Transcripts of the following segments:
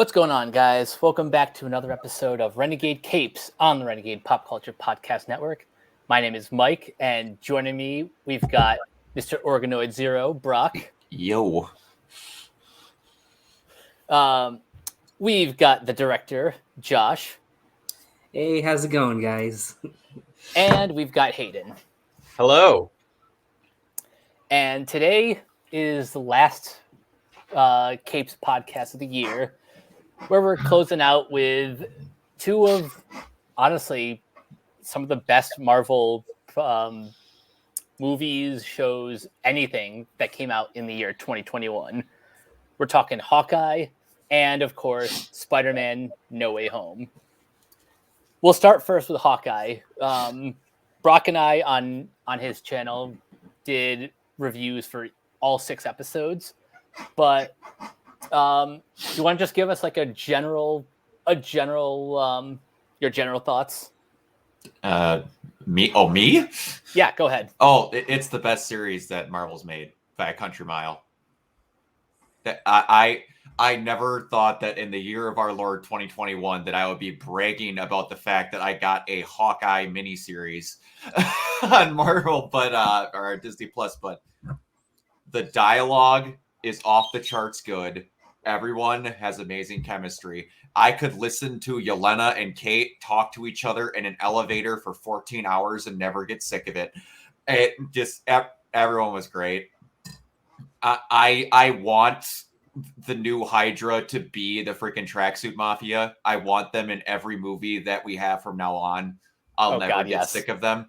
What's going on, guys? Welcome back to another episode of Renegade Capes on the Renegade Pop Culture Podcast Network. My name is Mike, and joining me, we've got Mr. OrganoidZero, Brock. Yo. We've got the director, Josh. Hey, how's it going, guys? And we've got Hayden. Hello. And today is the last Capes podcast of the year, where we're closing out with two of, honestly, some of the best Marvel movies, shows, anything that came out in the year 2021. We're talking Hawkeye and, of course, Spider-Man No Way Home. We'll start first with Hawkeye. Brock and I on his channel did reviews for all 6 episodes, but do you want to just give us like your general thoughts? Me? Oh, me? Yeah, go ahead. Oh, it's the best series that Marvel's made by a country mile. I never thought that in the year of our Lord 2021 that I would be bragging about the fact that I got a Hawkeye miniseries on Marvel, or Disney Plus, but the dialogue is off the charts good. Everyone has amazing chemistry. I could listen to Yelena and Kate talk to each other in an elevator for 14 hours and never get sick of it. Everyone was great. I want the new Hydra to be the freaking tracksuit mafia. I want them in every movie that we have from now on. I'll never get sick of them.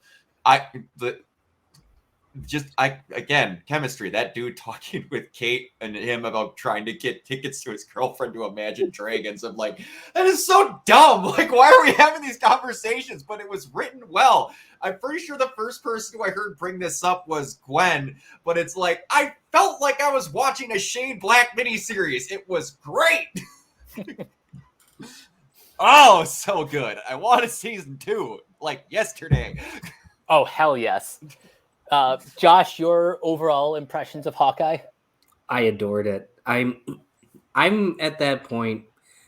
Again, chemistry. That dude talking with Kate and him about trying to get tickets to his girlfriend to Imagine Dragons. I'm like, that is so dumb. Like, why are we having these conversations? But it was written well. I'm pretty sure the first person who I heard bring this up was Gwen, but it's like, I felt like I was watching a Shane Black miniseries. It was great. Oh, so good. I want a season 2, like yesterday. Oh, hell yes. Josh, your overall impressions of Hawkeye? I adored it. I'm at that point.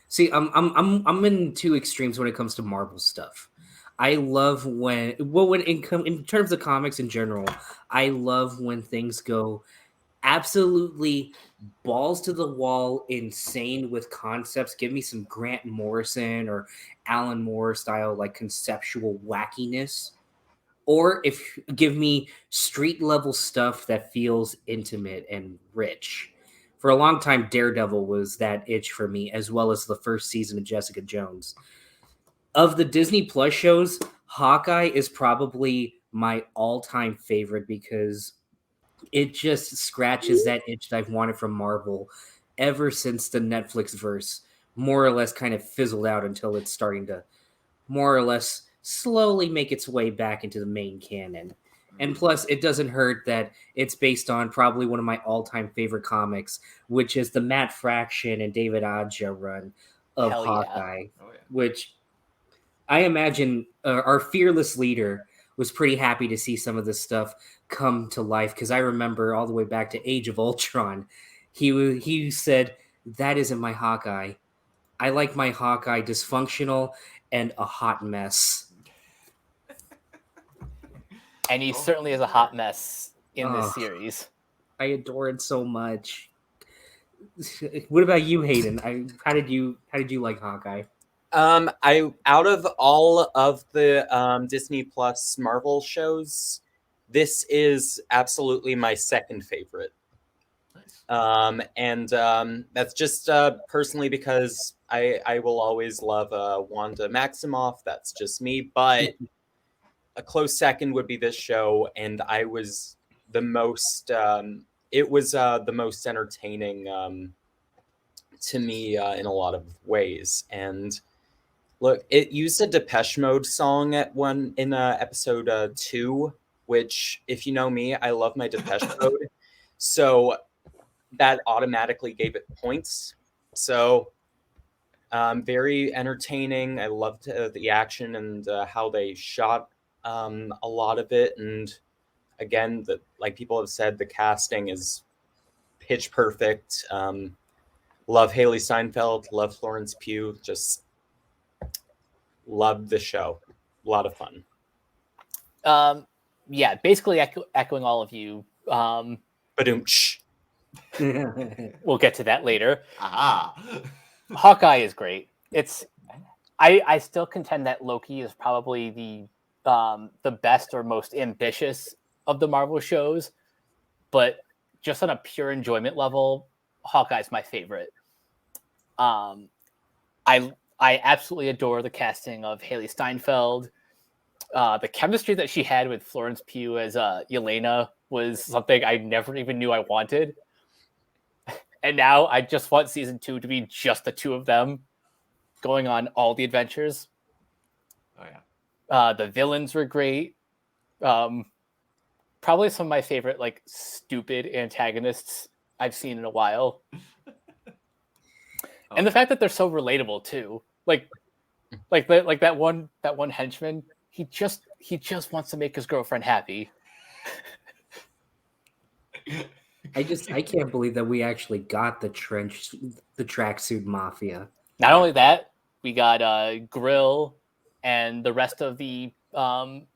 See, I'm in 2 extremes when it comes to Marvel stuff. I love when in terms of comics in general, I love when things go absolutely balls to the wall, insane with concepts. Give me some Grant Morrison or Alan Moore style, like conceptual wackiness. Or give me street level stuff that feels intimate and rich. For a long time, Daredevil was that itch for me, as well as the first season of Jessica Jones. Of the Disney Plus shows, Hawkeye is probably my all-time favorite because it just scratches that itch that I've wanted from Marvel ever since the Netflix verse more or less kind of fizzled out until it's starting to more or less slowly make its way back into the main canon. And plus, it doesn't hurt that it's based on probably one of my all-time favorite comics, which is the Matt Fraction and David Aja run of Hawkeye, which I imagine our fearless leader was pretty happy to see some of this stuff come to life, because I remember all the way back to Age of Ultron, he said, "That isn't my Hawkeye. I like my Hawkeye dysfunctional and a hot mess." And he certainly is a hot mess in this series. I adore it so much. What about you, Hayden? How did you like Hawkeye? Out of all of the Disney Plus Marvel shows, this is absolutely my second favorite. Nice. That's just personally because I will always love Wanda Maximoff. That's just me. But a close second would be this show, and I was the most. It was the most entertaining to me in a lot of ways. And look, it used a Depeche Mode song in episode 2, which, if you know me, I love my Depeche Mode. So that automatically gave it points. So very entertaining. I loved the action and how they shot a lot of it. And again, like people have said, the casting is pitch perfect. Love Haley Steinfeld. Love Florence Pugh. Just love the show. A lot of fun. Yeah, basically echoing all of you. Ba-doom-tsh. We'll get to that later. Aha. Hawkeye is great. I still contend that Loki is probably the best or most ambitious of the Marvel shows, but just on a pure enjoyment level, Hawkeye's my favorite. I absolutely adore the casting of Haley Steinfeld. The chemistry that she had with Florence Pugh as Yelena was something I never even knew I wanted. And now I just want season 2 to be just the two of them going on all the adventures. Oh yeah. The villains were great. Probably some of my favorite like stupid antagonists I've seen in a while. And the fact that they're so relatable too. Like that one henchman, he just wants to make his girlfriend happy. I can't believe that we actually got the tracksuit mafia. Not only that, we got Grill and the rest of the the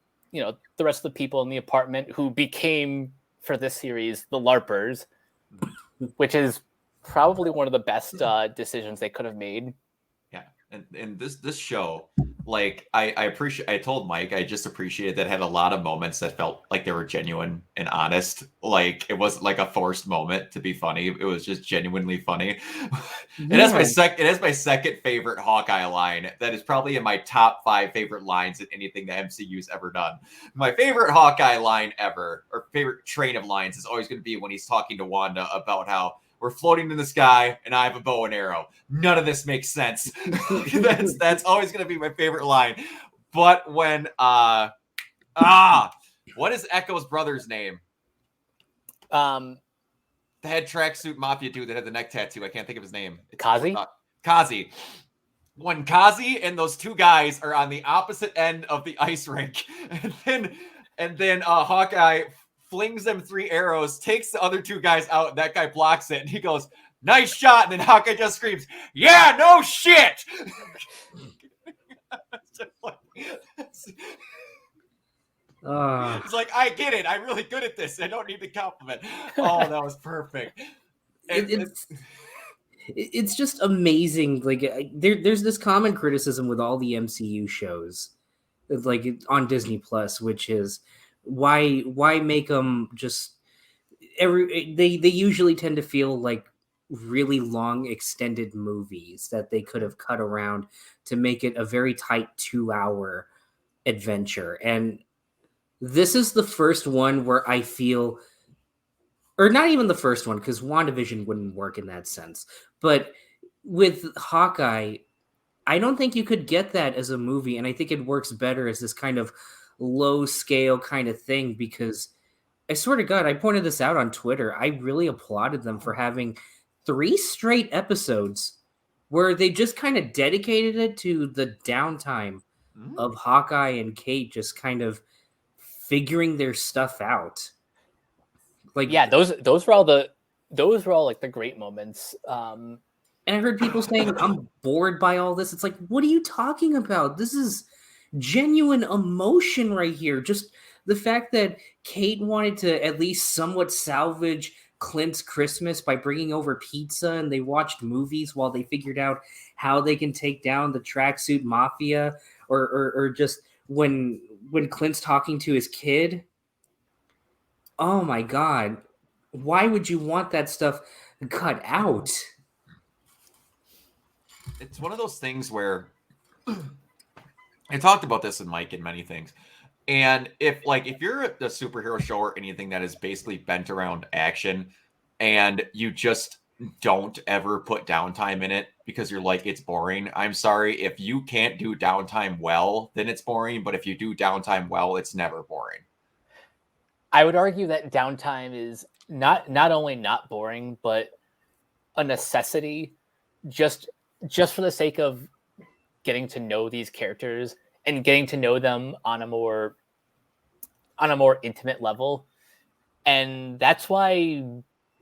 rest of the people in the apartment who became for this series the LARPers, which is probably one of the best decisions they could have made. Yeah, and this show, like I told Mike, I just appreciated that it had a lot of moments that felt like they were genuine and honest. Like it wasn't like a forced moment to be funny. It was just genuinely funny. It has my second favorite Hawkeye line. That is probably in my top 5 favorite lines in anything the MCU's ever done. My favorite Hawkeye line ever, or favorite train of lines, is always going to be when he's talking to Wanda about how we're floating in the sky, and I have a bow and arrow. None of this makes sense. That's always going to be my favorite line. But when what is Echo's brother's name? The head tracksuit mafia dude that had the neck tattoo. I can't think of his name. Kazi? Kazi. When Kazi and those two guys are on the opposite end of the ice rink, and then Hawkeye flings them 3 arrows, takes the other 2 guys out, and that guy blocks it, and he goes, "Nice shot," and then Hawkeye just screams, "Yeah, no shit!" It's like, I get it. I'm really good at this. I don't need the compliment. Oh, that was perfect. It's just amazing. Like there's this common criticism with all the MCU shows, like on Disney Plus, which is why make them just they usually tend to feel like really long extended movies that they could have cut around to make it a very tight 2-hour adventure. And this is the first one where I feel, or not even the first one, because WandaVision wouldn't work in that sense, but with Hawkeye, I don't think you could get that as a movie, and I think it works better as this kind of low scale kind of thing, because I swear to God, I pointed this out on Twitter. I really applauded them for having 3 straight episodes where they just kind of dedicated it to the downtime of Hawkeye and Kate just kind of figuring their stuff out. Like, yeah, those were all like the great moments. And I heard people saying, "I'm bored by all this." It's like, what are you talking about? This is genuine emotion right here. Just the fact that Kate wanted to at least somewhat salvage Clint's Christmas by bringing over pizza, and they watched movies while they figured out how they can take down the tracksuit mafia, or just when Clint's talking to his kid. Oh my God. Why would you want that stuff cut out? It's one of those things where I talked about this with Mike and many things. And if you're a superhero show or anything that is basically bent around action, and you just don't ever put downtime in it because you're like, it's boring. I'm sorry. If you can't do downtime well, then it's boring. But if you do downtime well, it's never boring. I would argue that downtime is not only not boring, but a necessity just for the sake of getting to know these characters and getting to know them on a more intimate level. And that's why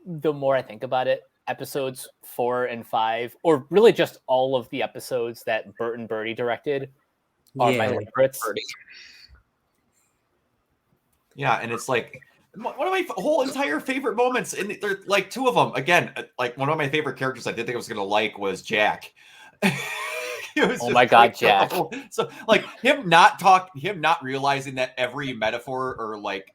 the more I think about it, episodes 4 and 5, or really just all of the episodes that Bert and Bertie directed, are my favorites. Yeah, and it's like one of my whole entire favorite moments, and they're like two of them. Again, like one of my favorite characters I didn't think I was gonna like was Jack. Oh my god, Jack! So like him not realizing that every metaphor or like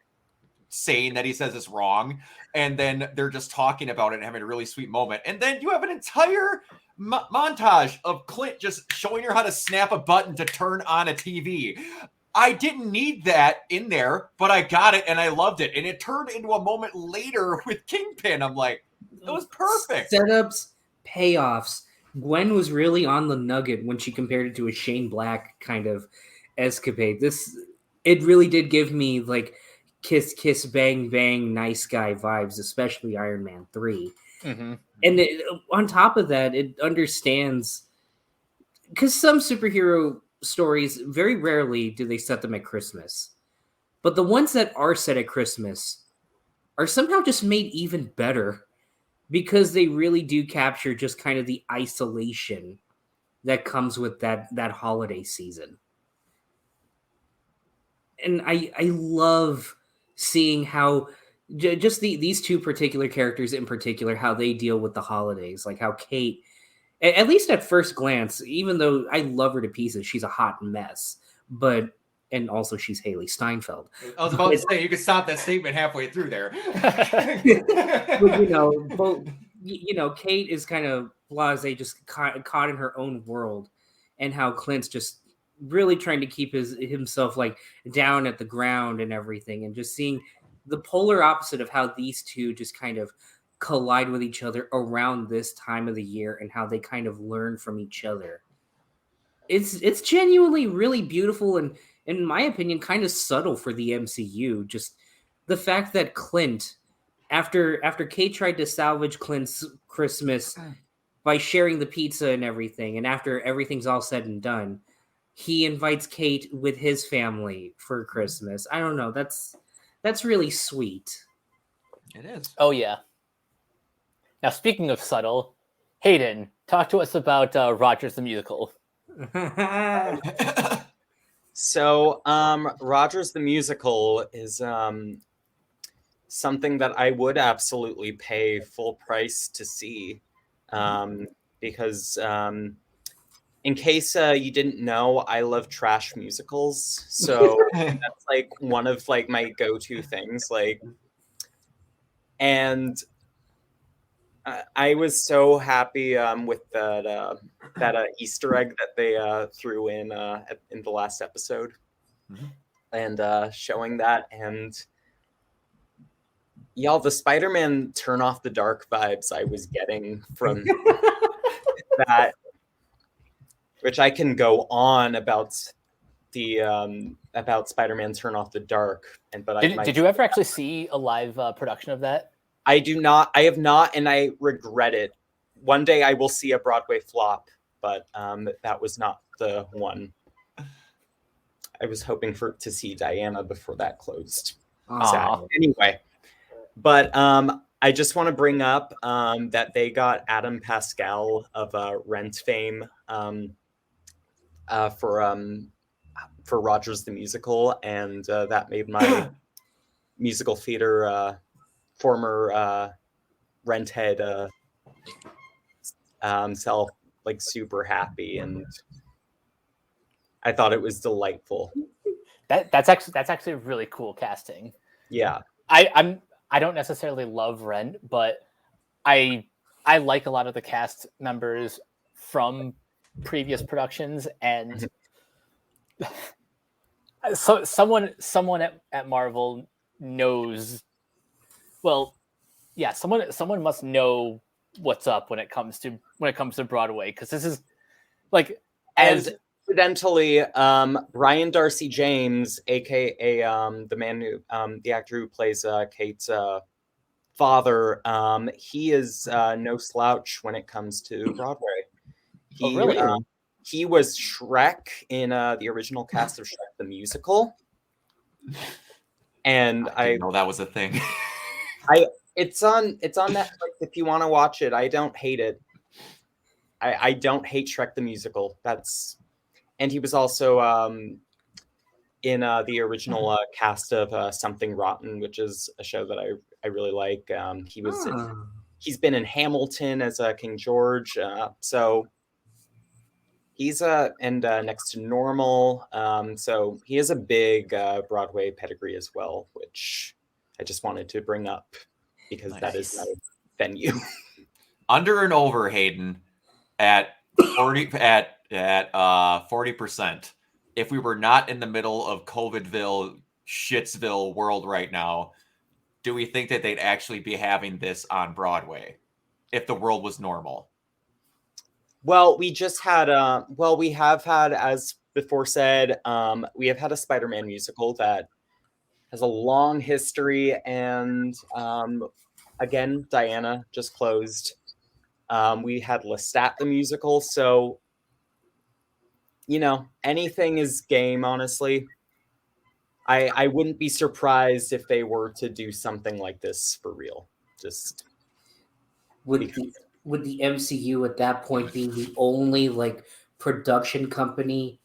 saying that he says is wrong, and then they're just talking about it and having a really sweet moment, and then you have an entire montage of Clint just showing her how to snap a button to turn on a TV. I didn't need that in there, but I got it and I loved it. And it turned into a moment later with Kingpin. I'm like, it was perfect. Setups, payoffs. Gwen was really on the nugget when she compared it to a Shane Black kind of escapade. It really did give me like kiss, kiss, bang, bang, nice guy vibes, especially Iron Man 3. Mm-hmm. And on top of that, it understands, because some superhero stories, very rarely do they set them at Christmas. But the ones that are set at Christmas are somehow just made even better because they really do capture just kind of the isolation that comes with that holiday season. And I love seeing how just these two particular characters in particular, how they deal with the holidays, like how Kate, at least at first glance, even though I love her to pieces, she's a hot mess. And also she's Haley Steinfeld. I was about to say, you could stop that statement halfway through there. But, Kate is kind of blasé, just caught in her own world, and how Clint's just really trying to keep himself like down at the ground and everything, and just seeing the polar opposite of how these two just kind of collide with each other around this time of the year and how they kind of learn from each other. It's genuinely really beautiful and, in my opinion, kind of subtle for the MCU. Just the fact that Clint, after Kate tried to salvage Clint's Christmas by sharing the pizza and everything, and after everything's all said and done, he invites Kate with his family for Christmas. I don't know. That's really sweet. It is. Oh, yeah. Now, speaking of subtle, Hayden, talk to us about Rogers the Musical. So, Rogers the Musical is something that I would absolutely pay full price to see, because in case you didn't know, I love trash musicals. So that's like one of like my go-to things. And I was so happy with that Easter egg that they threw in the last episode, and showing that, and y'all, the Spider-Man Turn Off the Dark vibes I was getting from that, which I can go on about about Spider-Man Turn Off the Dark, Did you ever actually see a live production of that? I have not, and I regret it. One day I will see a Broadway flop, but that was not the one. I was hoping to see Diana before that closed. Anyway, but I just want to bring up that they got Adam Pascal of Rent fame for Rogers the Musical, and that made my musical theater former Rent head self like super happy, and I thought it was delightful. That's actually really cool casting. Yeah, I don't necessarily love Rent, but I like a lot of the cast members from previous productions, and so someone at Marvel knows. Well, yeah, someone must know what's up when it comes to Broadway, because this is like, as incidentally, Brian Darcy James, aka the actor who plays Kate's father, he is no slouch when it comes to Broadway. He was Shrek in the original cast of Shrek the Musical, and I didn't know that was a thing. It's on Netflix if you want to watch it. I don't hate it. I don't hate Shrek the Musical. And he was also in the original cast of Something Rotten, which is a show that I really like. He's been in Hamilton as King George. So he's and Next to Normal. So he has a big Broadway pedigree as well, which I just wanted to bring up because that is my venue. Under and over, Hayden, at 40%. If we were not in the middle of COVIDville, Shitsville world right now, do we think that they'd actually be having this on Broadway if the world was normal? Well, we just had we have had, as before said, we have had a Spider-Man musical that has a long history, and again, Diana just closed. We had Lestat the musical, so anything is game, honestly. I wouldn't be surprised if they were to do something like this for real. Just would the MCU at that point be the only like production company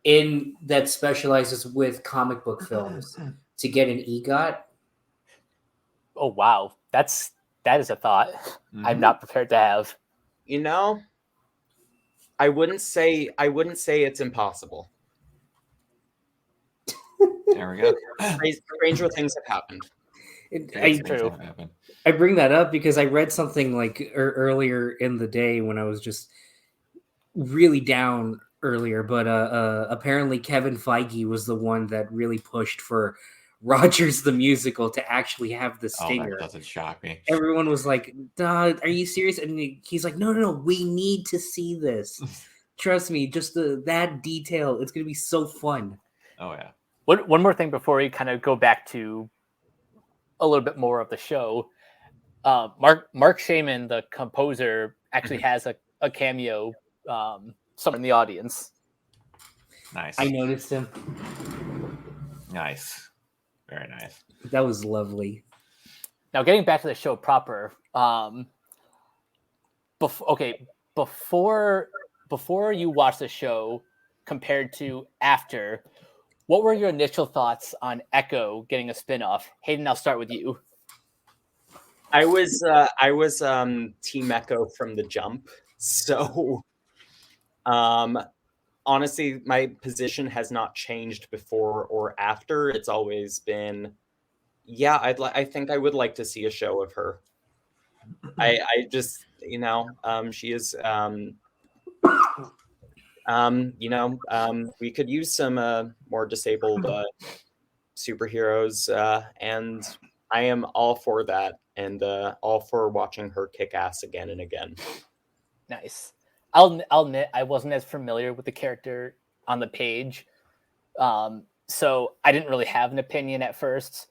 in that specializes with comic book films to get an EGOT? Oh wow, that is a thought I'm not prepared to have. I wouldn't say it's impossible. There we go. Stranger things have happened. I bring that up because I read something like earlier in the day when I was just really down earlier, but apparently Kevin Feige was the one that really pushed for Rogers the musical to actually have the stinger. Oh, that doesn't shock me. Everyone was like, "Duh, are you serious?" And he's like, No, we need to see this. Trust me, just that detail, it's going to be so fun. Oh, yeah. One more thing before we kind of go back to a little bit more of the show. Mark Shaman, the composer, actually has a cameo somewhere in the audience. Nice. I noticed him. Nice. Very nice. That was lovely. Now, getting back to the show proper, before you watch the show compared to after, what were your initial thoughts on Echo getting a spinoff? Hayden, I'll start with you. I was Team Echo from the jump. So, honestly, my position has not changed before or after. It's always been, yeah, I think I would like to see a show of her. I just, she is, we could use some more disabled superheroes, and I am all for that, and all for watching her kick ass again and again. Nice. I'll admit I wasn't as familiar with the character on the page, so I didn't really have an opinion at first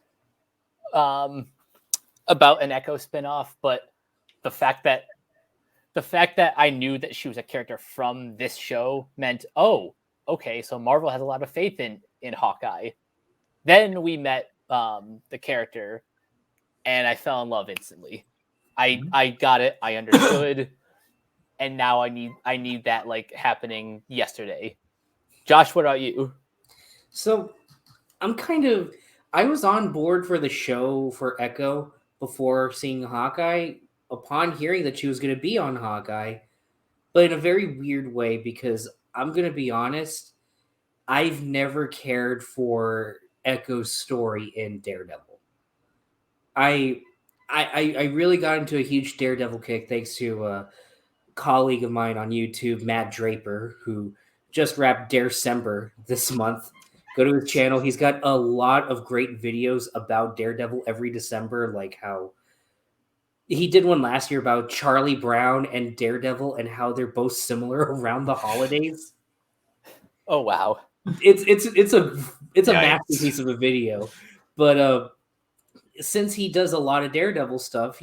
about an Echo spinoff. But the fact that I knew that she was a character from this show meant, oh, okay, so Marvel has a lot of faith in Hawkeye. Then we met the character, and I fell in love instantly. I got it. I understood. And now I need that like happening yesterday. Josh, what about you? So I was on board for the show for Echo before seeing Hawkeye, upon hearing that she was going to be on Hawkeye, but in a very weird way, because I'm going to be honest, I've never cared for Echo's story in Daredevil. I really got into a huge Daredevil kick thanks to a colleague of mine on YouTube, Matt Draper, who just wrapped Darecember this month. Go to his channel. He's got a lot of great videos about Daredevil every December, like how he did one last year about Charlie Brown and Daredevil and how they're both similar around the holidays. Oh wow. It's a masterpiece of a video. But since he does a lot of Daredevil stuff,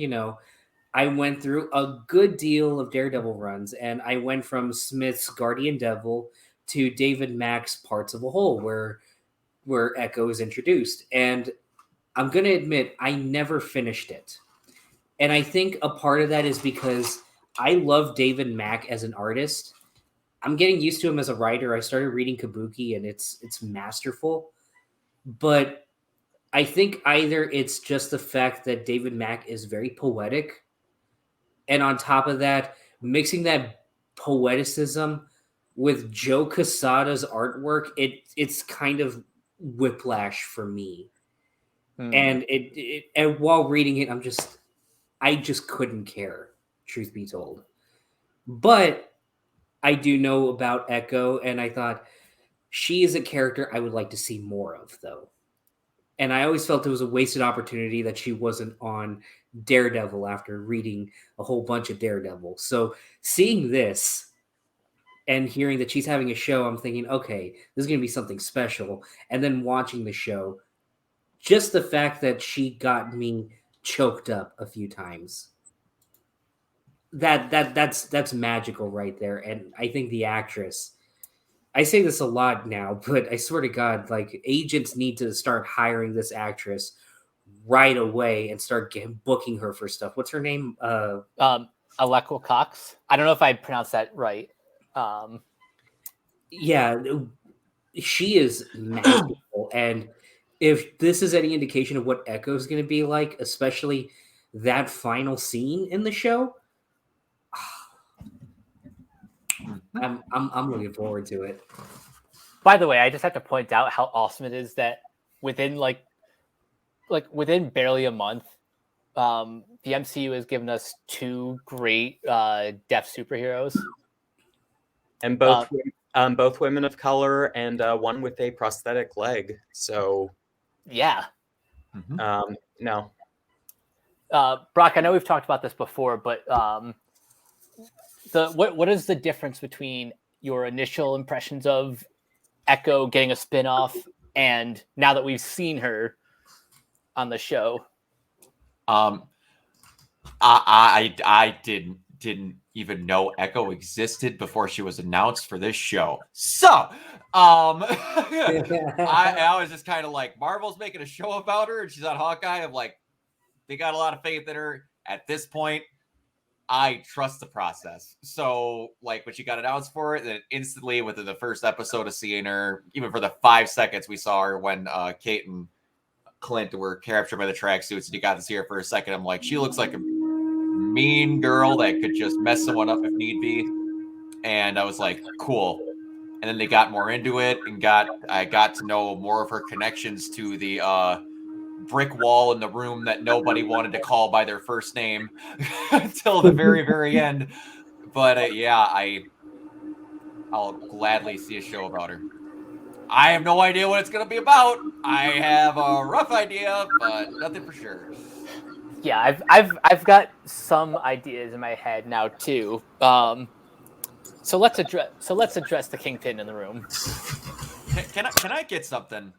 I went through a good deal of Daredevil runs, and I went from Smith's Guardian Devil to David Mack's Parts of a Whole, where Echo is introduced. And I'm going to admit, I never finished it. And I think a part of that is because I love David Mack as an artist. I'm getting used to him as a writer. I started reading Kabuki, and it's masterful. But I think either it's just the fact that David Mack is very poetic, and on top of that, mixing that poeticism with Joe Quesada's artwork, it's kind of whiplash for me. And and while reading it, I just couldn't care, truth be told. But I do know about Echo, and I thought she is a character I would like to see more of, though. And I always felt it was a wasted opportunity that she wasn't on Daredevil after reading a whole bunch of Daredevil. So seeing this and hearing that she's having a show, I'm thinking, okay, this is going to be something special. And then watching the show, just the fact that she got me choked up a few times. That's magical right there. And I think the actress, I say this a lot now, but I swear to God, like, agents need to start hiring this actress right away and start booking her for stuff. What's her name? Alekwa Cox. I don't know if I pronounced that right. Yeah, she is magical. And if this is any indication of what Echo is going to be like, especially that final scene in the show, I'm looking forward to it. By the way, I just have to point out how awesome it is that within within barely a month, the MCU has given us two great deaf superheroes, and both women of color, and one with a prosthetic leg. So, yeah. No, Brock, I know we've talked about this before, but what is the difference between your initial impressions of Echo getting a spin-off and now that we've seen her on the show? I didn't even know Echo existed before she was announced for this show. So, I was just kind of like, Marvel's making a show about her and she's on Hawkeye. I'm like, they got a lot of faith in her. At this point, I trust the process. So, like, when she got announced for it, then instantly within the first episode of seeing her, even for the 5 seconds we saw her when Kate and Clint were captured by the tracksuits and you got to see her for a second, I'm like, she looks like a mean girl that could just mess someone up if need be. And I was like, cool. And then they got more into it and I got to know more of her connections to the brick wall in the room that nobody wanted to call by their first name until the very, very end. But yeah, I'll gladly see a show about her. I have no idea what it's going to be about. I have a rough idea, but nothing for sure. Yeah, I've got some ideas in my head now too. So let's address the Kingpin in the room. Can I get something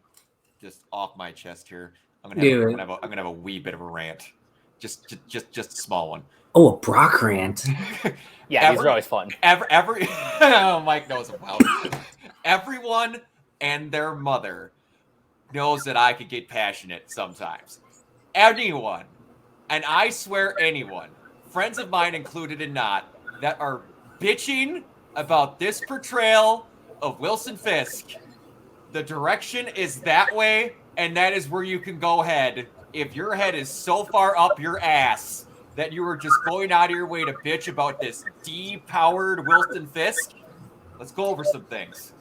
just off my chest here? I'm gonna have a wee bit of a rant, just a small one. Oh, a Brock rant. Yeah, these are always fun. Mike knows about it. Everyone and their mother knows that I could get passionate sometimes. Anyone, and I swear anyone, friends of mine included and not, that are bitching about this portrayal of Wilson Fisk, the direction is that way, and that is where you can go head. If your head is so far up your ass that you were just going out of your way to bitch about this depowered Wilson Fisk, let's go over some things.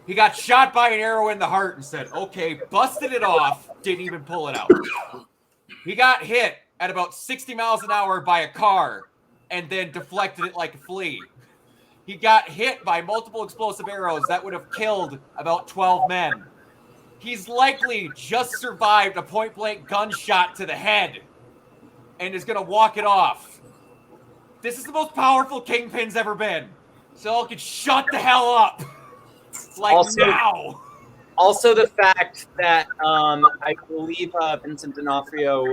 He got shot by an arrow in the heart and said, okay, busted it off, didn't even pull it out. He got hit at about 60 miles an hour by a car and then deflected it like a flea. He got hit by multiple explosive arrows that would have killed about 12 men. He's likely just survived a point-blank gunshot to the head and is going to walk it off. This is the most powerful Kingpin's ever been. So y'all can shut the hell up. Like now. Also, the fact that I believe Vincent D'Onofrio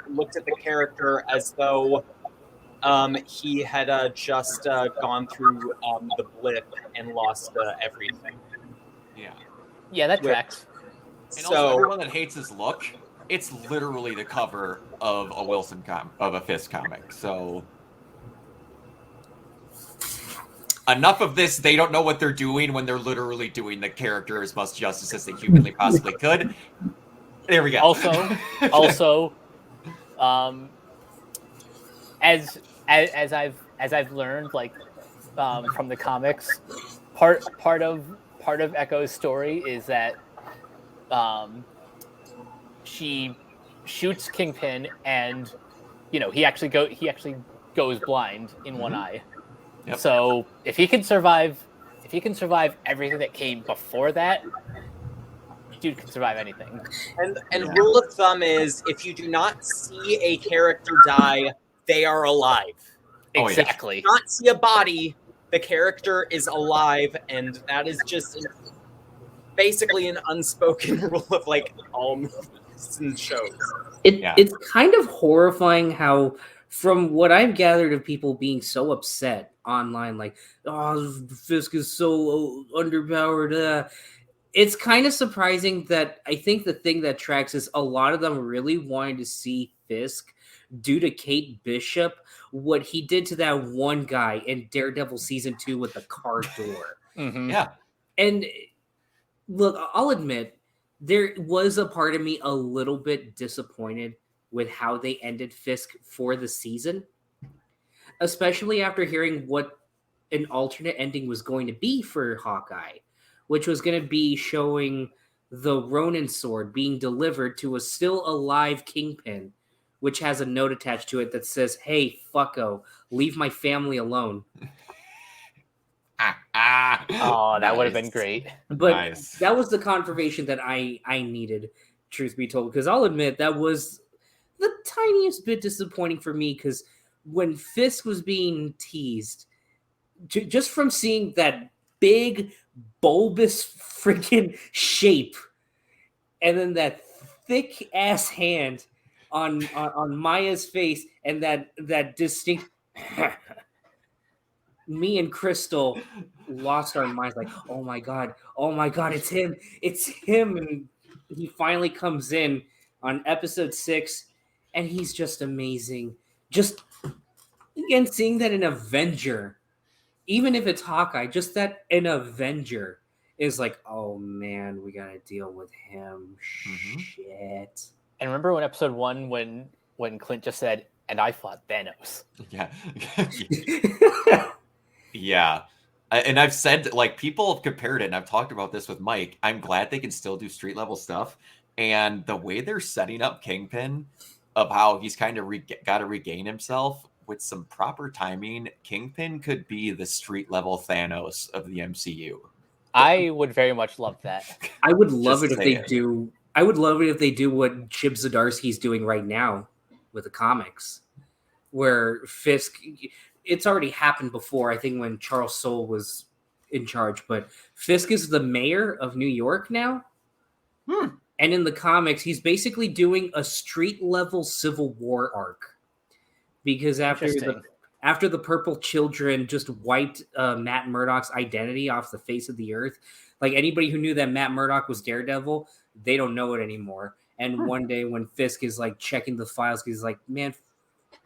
looked at the character as though he had just gone through the blip and lost everything. Yeah. Yeah, that tracks. And also everyone that hates his look, it's literally the cover of a Fisk comic. So enough of this. They don't know what they're doing when they're literally doing the character as much justice as they humanly possibly could. There we go. Also, as I've learned, like from the comics, part of Echo's story is that she shoots Kingpin, and he actually goes blind in one eye. Yep. So if he can survive everything that came before that, dude can survive anything. And rule of thumb is, if you do not see a character die, they are alive. Exactly. If you do not see a body, the character is alive, and that is just basically an unspoken rule of like all movies and shows. It's kind of horrifying how, from what I've gathered of people being so upset online, like, oh, Fisk is so underpowered. It's kind of surprising that I think the thing that tracks is a lot of them really wanted to see Fisk, due to Kate Bishop, what he did to that one guy in Daredevil season 2 with the car door. Mm-hmm. Yeah. And look, I'll admit, there was a part of me a little bit disappointed with how they ended Fisk for the season, especially after hearing what an alternate ending was going to be for Hawkeye, which was going to be showing the Ronin sword being delivered to a still alive Kingpin, which has a note attached to it that says, "Hey, fucko, leave my family alone." Oh, that would have been great. But that was the confirmation that I needed, truth be told, because I'll admit that was the tiniest bit disappointing for me, because when Fisk was being teased, just from seeing that big, bulbous freaking shape, and then that thick-ass hand on Maya's face, and that distinct... me and Crystal lost our minds, like, oh my god, it's him. And he finally comes in on episode 6, and he's just amazing. Just, again, seeing that an Avenger, even if it's Hawkeye, just that an Avenger is like, oh man, we gotta deal with him. Mm-hmm. Shit. And remember when episode 1, when Clint just said, "And I fought Thanos." Yeah. Yeah. And I've said, like, people have compared it, and I've talked about this with Mike. I'm glad they can still do street level stuff. And the way they're setting up Kingpin, of how he's kind of got to regain himself with some proper timing, Kingpin could be the street level Thanos of the MCU. I would very much love that. I would love it if they do. I would love it if they do what Chip Zdarsky's doing right now with the comics, where Fisk... It's already happened before, I think, when Charles Soule was in charge, but Fisk is the mayor of New York now. And in the comics, he's basically doing a street-level Civil War arc. Because after the Purple Children just wiped Matt Murdock's identity off the face of the earth, like, anybody who knew that Matt Murdock was Daredevil, they don't know it anymore. And one day when Fisk is, like, checking the files, he's like, man,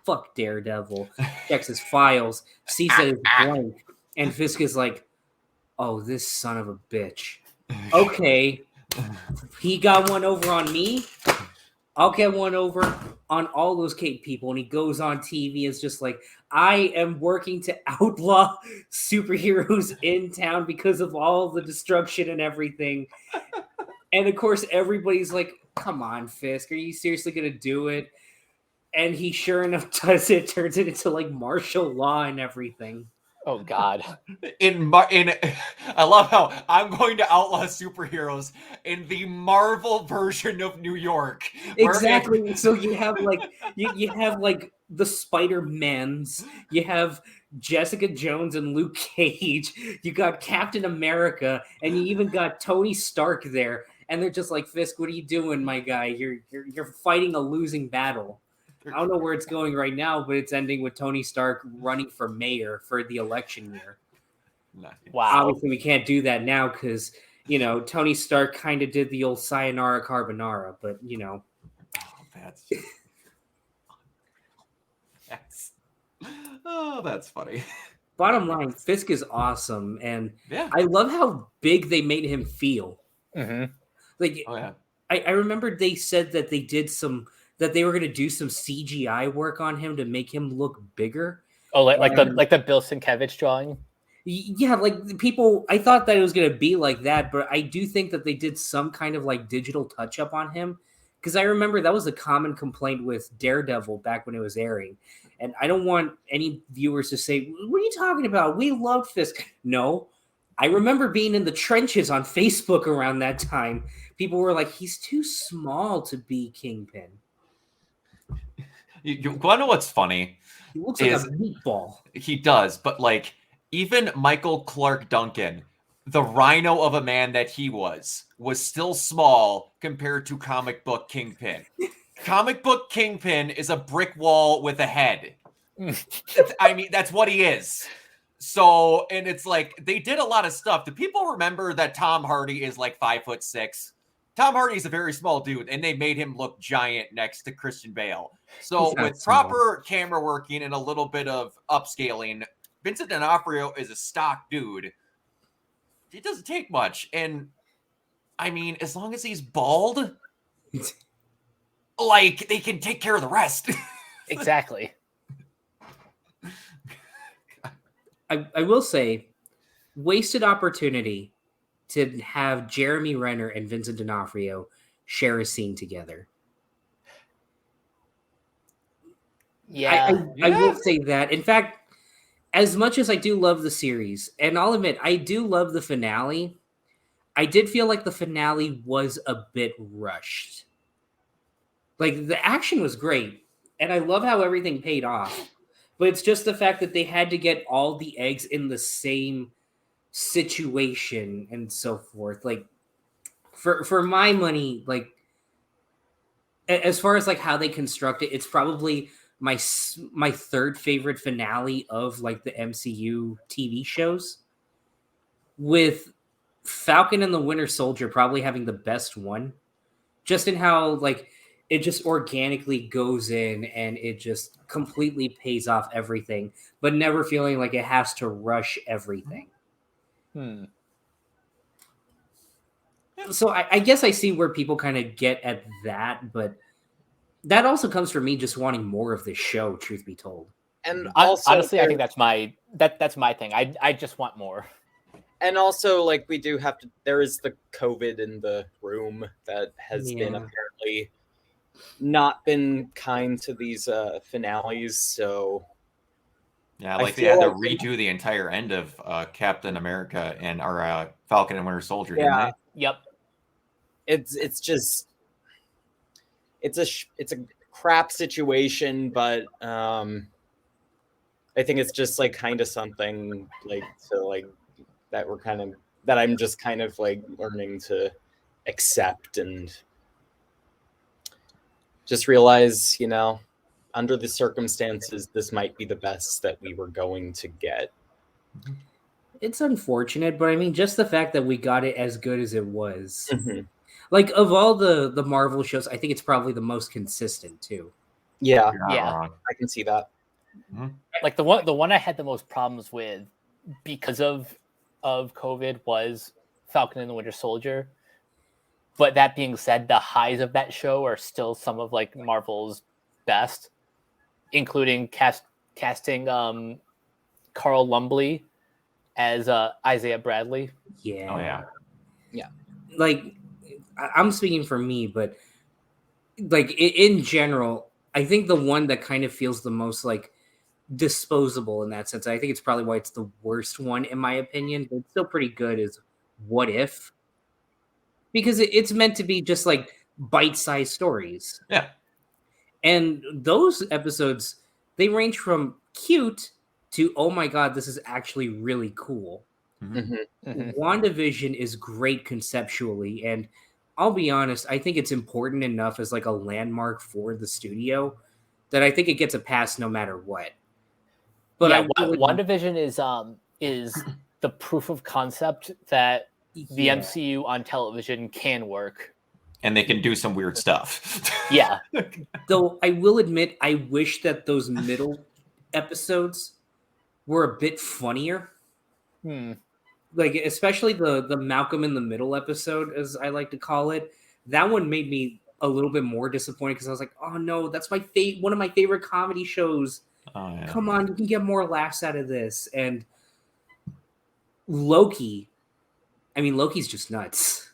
fuck Daredevil. Checks his files, sees that it's blank, and Fisk is like, oh, this son of a bitch. Okay, he got one over on me. I'll get one over on all those Cape people. And he goes on TV, is just like, I am working to outlaw superheroes in town because of all the destruction and everything. And of course, everybody's like, come on, Fisk, are you seriously going to do it? And he sure enough does it, turns it into like martial law and everything. Oh God! I love how I'm going to outlaw superheroes in the Marvel version of New York. Exactly. So you have like you have like the Spider-Mans, you have Jessica Jones and Luke Cage, you got Captain America, and you even got Tony Stark there. And they're just like, Fisk, what are you doing, my guy? You're fighting a losing battle. I don't know where it's going right now, but it's ending with Tony Stark running for mayor for the election year. Wow. Obviously, we can't do that now because, Tony Stark kind of did the old sayonara carbonara, but, That's that's funny. Bottom line, Fisk is awesome, and Yeah. I love how big they made him feel. Mm-hmm. Like, Oh yeah. I remember they said that they were going to do some CGI work on him to make him look bigger. Oh, like the Bill Sienkiewicz drawing. Yeah, like people, I thought that it was going to be like that, but I do think that they did some kind of like digital touch up on him, because I remember that was a common complaint with Daredevil back when it was airing. And I don't want any viewers to say, "What are you talking about? We loved Fisk." No, I remember being in the trenches on Facebook around that time. People were like, "He's too small to be Kingpin. You want to know what's funny? He looks like a meatball." He does, but like even Michael Clark Duncan, the rhino of a man that he was still small compared to comic book Kingpin. Comic book Kingpin is a brick wall with a head. I mean, that's what he is. So, and it's like they did a lot of stuff. Do people remember that Tom Hardy is like 5'6"? Tom Hardy is a very small dude, and they made him look giant next to Christian Bale. So, with proper camera working and a little bit of upscaling, Vincent D'Onofrio is a stock dude. It doesn't take much. And I mean, as long as he's bald, like they can take care of the rest. Exactly. I will say, wasted opportunity to have Jeremy Renner and Vincent D'Onofrio share a scene together. Yeah. I will say that. In fact, as much as I do love the series, and I'll admit, I do love the finale, I did feel like the finale was a bit rushed. Like, the action was great, and I love how everything paid off. But it's just the fact that they had to get all the eggs in the same situation and so forth. Like, for my money, like, as far as like how they construct it, it's probably my third favorite finale of like the MCU TV shows, with Falcon and the Winter Soldier probably having the best one, just in how like it just organically goes in and it just completely pays off everything, but never feeling like it has to rush everything. So I guess I see where people kind of get at that, but that also comes from me just wanting more of this show, truth be told. And also, honestly, I think that's my thing. I just want more. And also, like, we do have to. There is the COVID in the room that has been apparently not been kind to these finales. So yeah, like they had to redo the entire end of Captain America and our Falcon and Winter Soldier, didn't they? Yep. It's just it's a crap situation, but I think it's just like kind of something like to like that we're kind of that I'm just kind of like learning to accept and just realize, you know, under the circumstances, this might be the best that we were going to get. It's unfortunate, but I mean, just the fact that we got it as good as it was. Like, of all the Marvel shows, I think it's probably the most consistent too. Yeah, yeah, I can see that. Like the one I had the most problems with because of COVID was Falcon and the Winter Soldier. But that being said, the highs of that show are still some of like Marvel's best, including casting Carl Lumbly as Isaiah Bradley. Yeah. Oh yeah. Yeah. Like, I'm speaking for me, but like in general, I think the one that kind of feels the most like disposable in that sense, I think it's probably why it's the worst one in my opinion, but it's still pretty good, is What If? Because it's meant to be just like bite-sized stories. Yeah. And those episodes, they range from cute to, oh my God, this is actually really cool. WandaVision is great conceptually, and I'll be honest, I think it's important enough as like a landmark for the studio that I think it gets a pass no matter what. But yeah, WandaVision is the proof of concept that the MCU on television can work. And they can do some weird stuff. Yeah. Though I will admit, I wish that those middle episodes were a bit funnier. Like, especially the Malcolm in the Middle episode, as I like to call it. That one made me a little bit more disappointed because I was like, oh no, that's my one of my favorite comedy shows. Oh, yeah. Come on, you can get more laughs out of this. And Loki, I mean, Loki's just nuts.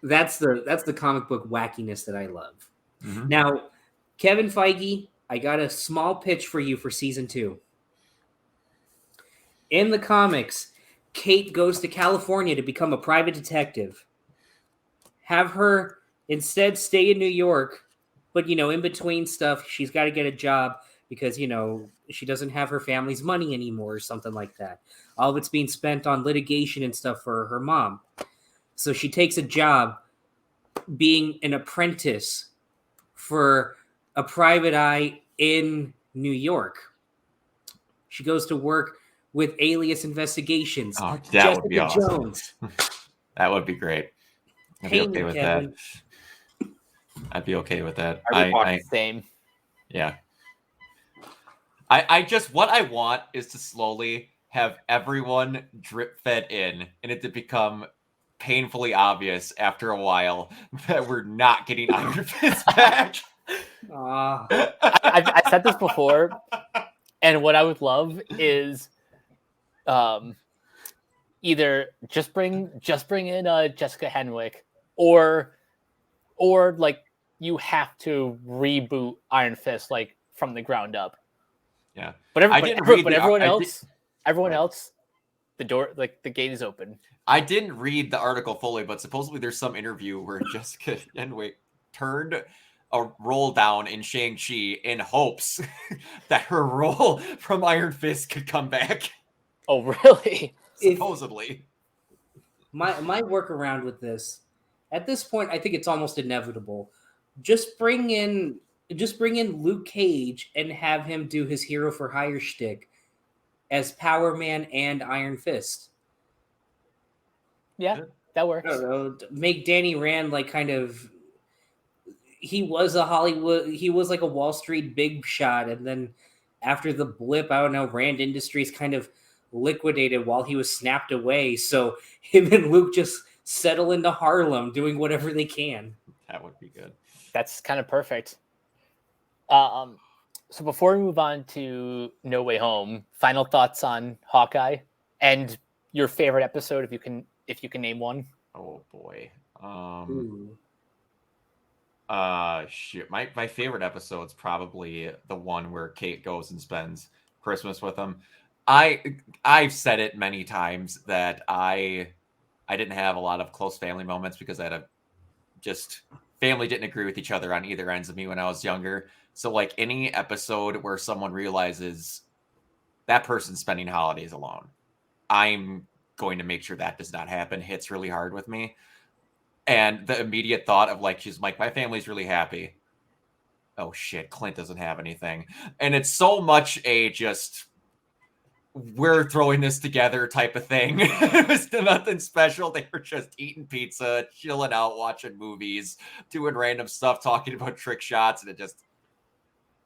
That's the comic book wackiness that I love. Mhm. Now, Kevin Feige, I got a small pitch for you for season 2. In the comics, Kate goes to California to become a private detective. Have her instead stay in New York, but, in between stuff, she's got to get a job because, she doesn't have her family's money anymore or something like that. All of it's being spent on litigation and stuff for her mom. So she takes a job being an apprentice for a private eye in New York. She goes to work with Alias Investigations. Oh, that Jessica would be awesome. Jones. That would be great. I'd be okay with Kevin. that. I'd be okay with that. I would watch the same. Yeah. I just, what I want is to slowly have everyone drip fed in and it to become painfully obvious after a while that we're not getting Iron Fist back. I said this before, and what I would love is either just bring in Jessica Henwick, or like you have to reboot Iron Fist like from the ground up. Yeah, but everyone else, the door, like the gate is open. I didn't read the article fully, but supposedly there's some interview where Jessica Henwick turned a roll down in Shang-Chi in hopes that her role from Iron Fist could come back. Oh, really? Supposedly. My workaround with this, at this point, I think it's almost inevitable. Just bring in Luke Cage and have him do his hero for hire shtick as Power Man and Iron Fist. Yeah, that works. I don't know, make Danny Rand like kind of. He was like a Wall Street big shot, and then after the blip, I don't know, Rand Industries kind of liquidated while he was snapped away. So him and Luke just settle into Harlem doing whatever they can. That would be good. That's kind of perfect. So before we move on to No Way Home, final thoughts on Hawkeye and your favorite episode, if you can name one. Oh boy. Shit. My favorite episode's probably the one where Kate goes and spends Christmas with him. I've said it many times that I didn't have a lot of close family moments because family didn't agree with each other on either ends of me when I was younger. So like any episode where someone realizes that person's spending holidays alone, I'm going to make sure that does not happen hits really hard with me. And the immediate thought of like, she's like, my family's really happy. Oh shit, Clint doesn't have anything. And it's so much a just, we're throwing this together type of thing. It was nothing special. They were just eating pizza, chilling out, watching movies, doing random stuff, talking about trick shots. And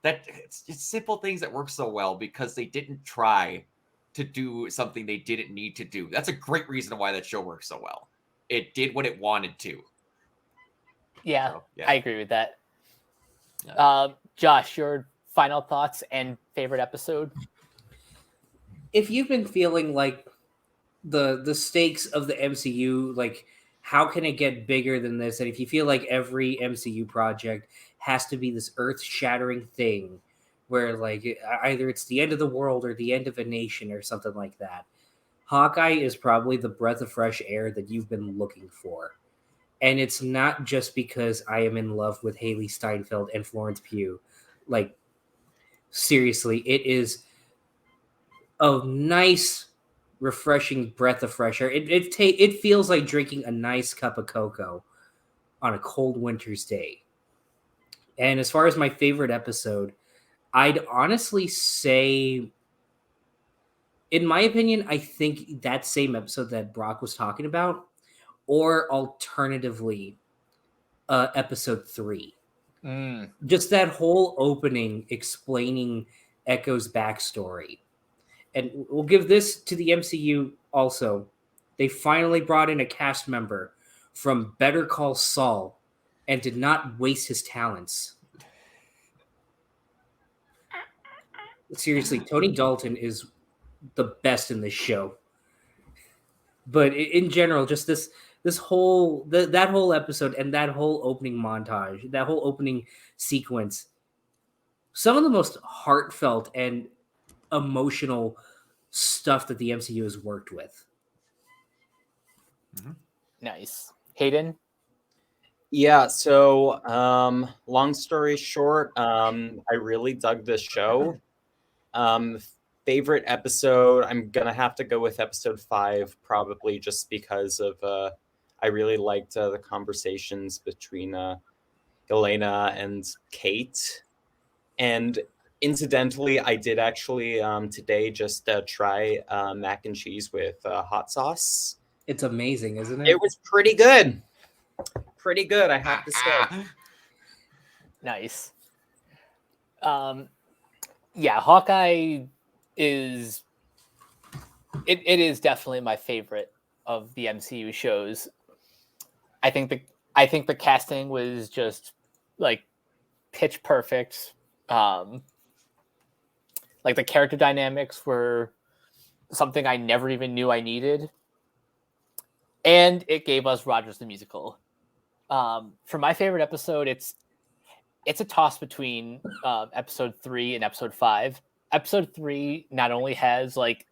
it's simple things that work so well because they didn't try to do something they didn't need to do. That's a great reason why that show works so well. It did what it wanted to. Yeah, So, yeah. I agree with that. Yeah. Josh, your final thoughts and favorite episode? If you've been feeling like the stakes of the MCU, like how can it get bigger than this? And if you feel like every MCU project has to be this earth-shattering thing where like either it's the end of the world or the end of a nation or something like that, Hawkeye is probably the breath of fresh air that you've been looking for. And it's not just because I am in love with Haley Steinfeld and Florence Pugh. Like, seriously, it is a nice, refreshing breath of fresh air. It feels like drinking a nice cup of cocoa on a cold winter's day. And as far as my favorite episode, I'd honestly say, in my opinion, I think that same episode that Brock was talking about, or alternatively, episode 3. Mm. Just that whole opening explaining Echo's backstory. And we'll give this to the MCU also. They finally brought in a cast member from Better Call Saul and did not waste his talents. Seriously, Tony Dalton is the best in this show. But in general, just this whole that whole episode and that whole opening montage, that whole opening sequence, some of the most heartfelt and emotional stuff that the MCU has worked with. Nice. Hayden? Yeah, so long story short, I really dug this show. Favorite episode, I'm gonna have to go with episode 5, probably just because of I really liked the conversations between Yelena and Kate. And incidentally, I did actually today just try mac and cheese with hot sauce. It's amazing, isn't it? It was pretty good. Pretty good, I have to say. Nice. Yeah, Hawkeye is it is definitely my favorite of the MCU shows. I think the casting was just like pitch perfect. Like the character dynamics were something I never even knew I needed. And it gave us Rogers the Musical. For my favorite episode, it's a toss between episode 3 and episode 5. Episode 3 not only has like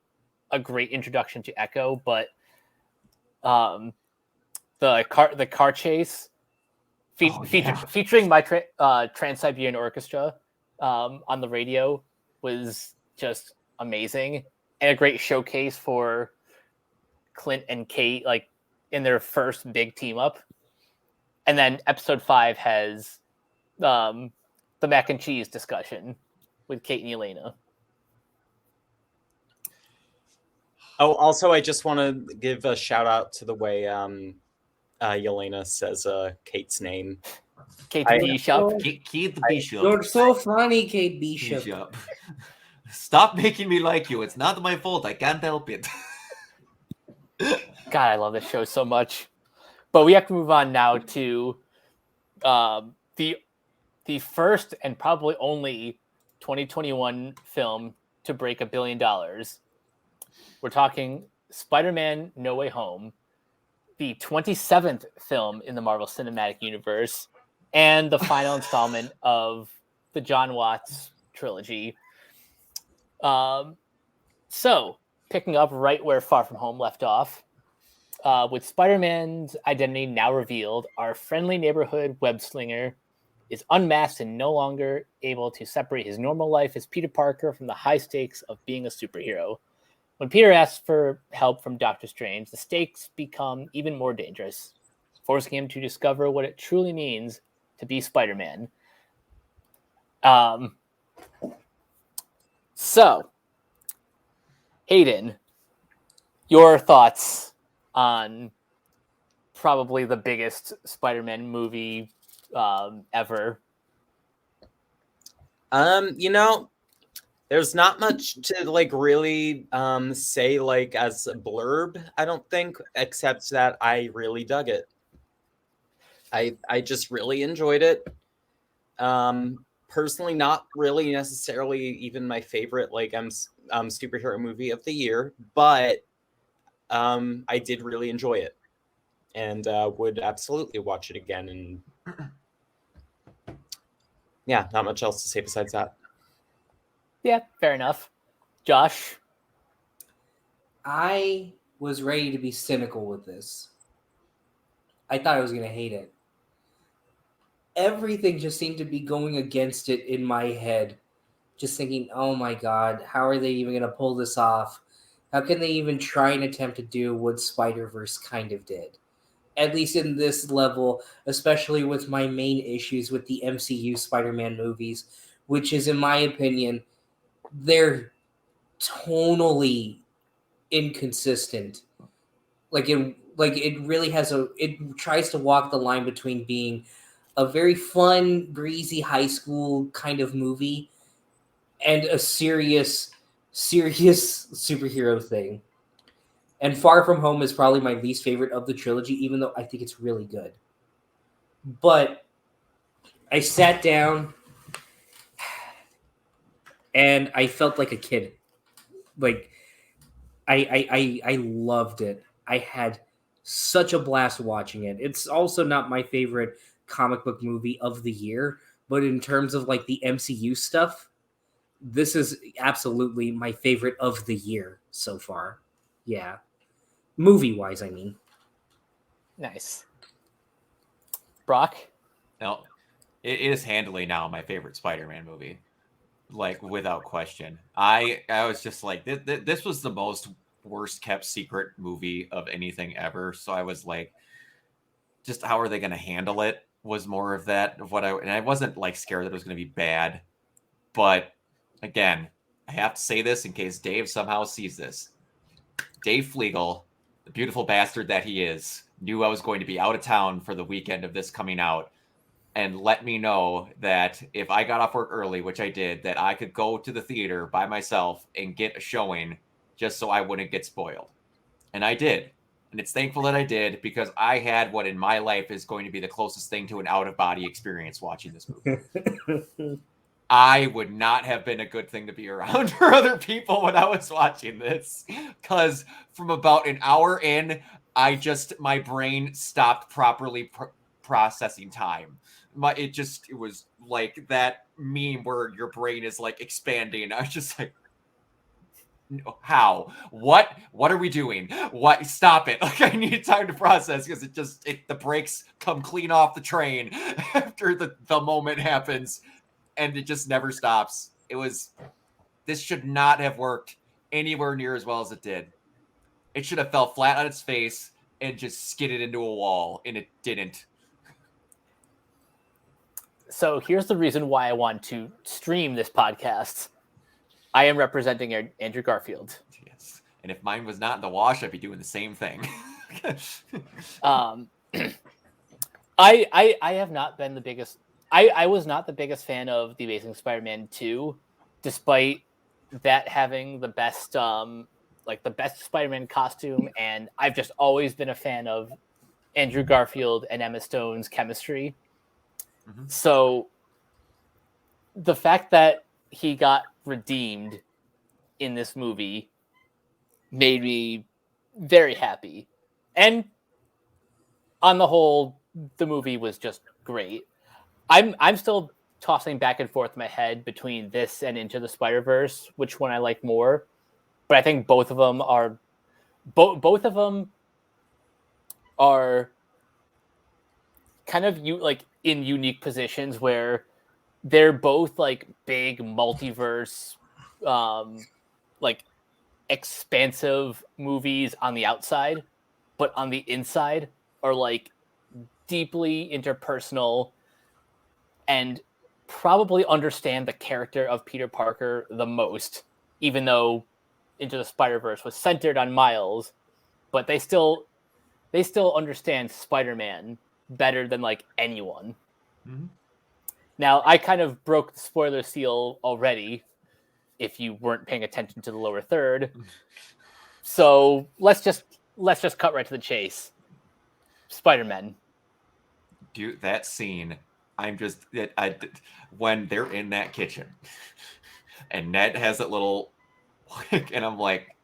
a great introduction to Echo, but the car chase featuring my Trans-Siberian Orchestra on the radio was just amazing, and a great showcase for Clint and Kate, like in their first big team up. And then episode 5 has the mac and cheese discussion with Kate and Yelena. Oh, also, I just want to give a shout out to the way Yelena says Kate's name. Kate Bishop. Kate Bishop. You're so funny, Kate Bishop. Bishop. Stop making me like you. It's not my fault. I can't help it. God, I love this show so much. But we have to move on now to the first and probably only 2021 film to break $1 billion. We're talking Spider-Man: No Way Home, the 27th film in the Marvel Cinematic Universe, and the final installment of the John Watts trilogy. So, picking up right where Far From Home left off, with Spider-Man's identity now revealed, our friendly neighborhood web-slinger is unmasked and no longer able to separate his normal life as Peter Parker from the high stakes of being a superhero. When Peter asks for help from Doctor Strange, the stakes become even more dangerous, forcing him to discover what it truly means to be Spider-Man. So, Hayden, your thoughts on probably the biggest Spider-Man movie ever? There's not much to like really say like as a blurb, I don't think, except that I really dug it. I just really enjoyed it. Personally, not really necessarily even my favorite like superhero movie of the year, but I did really enjoy it, and would absolutely watch it again. And yeah, not much else to say besides that. Yeah, fair enough. Josh? I was ready to be cynical with this. I thought I was going to hate it. Everything just seemed to be going against it in my head. Just thinking, oh my God, how are they even going to pull this off? How can they even try and attempt to do what Spider-Verse kind of did? At least in this level, especially with my main issues with the MCU Spider-Man movies, which is, in my opinion, they're tonally inconsistent. It really has it tries to walk the line between being a very fun, breezy high school kind of movie, and a serious superhero thing. And Far From Home is probably my least favorite of the trilogy, even though I think it's really good. But I sat down and I felt like a kid. Like I loved it. I had such a blast watching it. It's also not my favorite comic book movie of the year, but in terms of like the MCU stuff, this is absolutely my favorite of the year so far. Yeah. Movie-wise, I mean. Nice. Brock? No, it is handily now my favorite Spider-Man movie, like without question. I was just like, this was the most worst kept secret movie of anything ever. So I was like, just how are they going to handle it? Was more of that of what and I wasn't like scared that it was going to be bad, but again, I have to say this in case Dave somehow sees this. Dave Flegel, the beautiful bastard that he is, knew I was going to be out of town for the weekend of this coming out, and let me know that if I got off work early, which I did, that I could go to the theater by myself and get a showing just so I wouldn't get spoiled. And I did. And it's thankful that I did, because I had what in my life is going to be the closest thing to an out-of-body experience watching this movie. I would not have been a good thing to be around for other people when I was watching this, because from about an hour in, my brain stopped properly processing time. It was like that meme where your brain is like expanding. I was just like, no, how? What are we doing? What? Stop it. Like, I need time to process, because the brakes come clean off the train after the moment happens, and it just never stops. This should not have worked anywhere near as well as it did. It should have fell flat on its face and just skidded into a wall, and it didn't. So here's the reason why I want to stream this podcast. I am representing Andrew Garfield. Yes. And if mine was not in the wash, I'd be doing the same thing. I have not been the biggest... I was not the biggest fan of The Amazing Spider-Man 2, despite that having the best the best Spider-Man costume, and I've just always been a fan of Andrew Garfield and Emma Stone's chemistry. Mm-hmm. So the fact that he got redeemed in this movie made me very happy. And on the whole, the movie was just great. I'm still tossing back and forth in my head between this and Into the Spider-Verse, which one I like more. But I think both of them are both of them are kind of in unique positions where they're both like big multiverse, like expansive movies on the outside, but on the inside are like deeply interpersonal and probably understand the character of Peter Parker the most, even though Into the Spider-Verse was centered on Miles, but they still understand Spider-Man better than like anyone. Mm-hmm. Now, I kind of broke the spoiler seal already if you weren't paying attention to the lower third. So let's just cut right to the chase. Spider-Man. Dude, that scene, when they're in that kitchen and Ned has that little, and I'm like,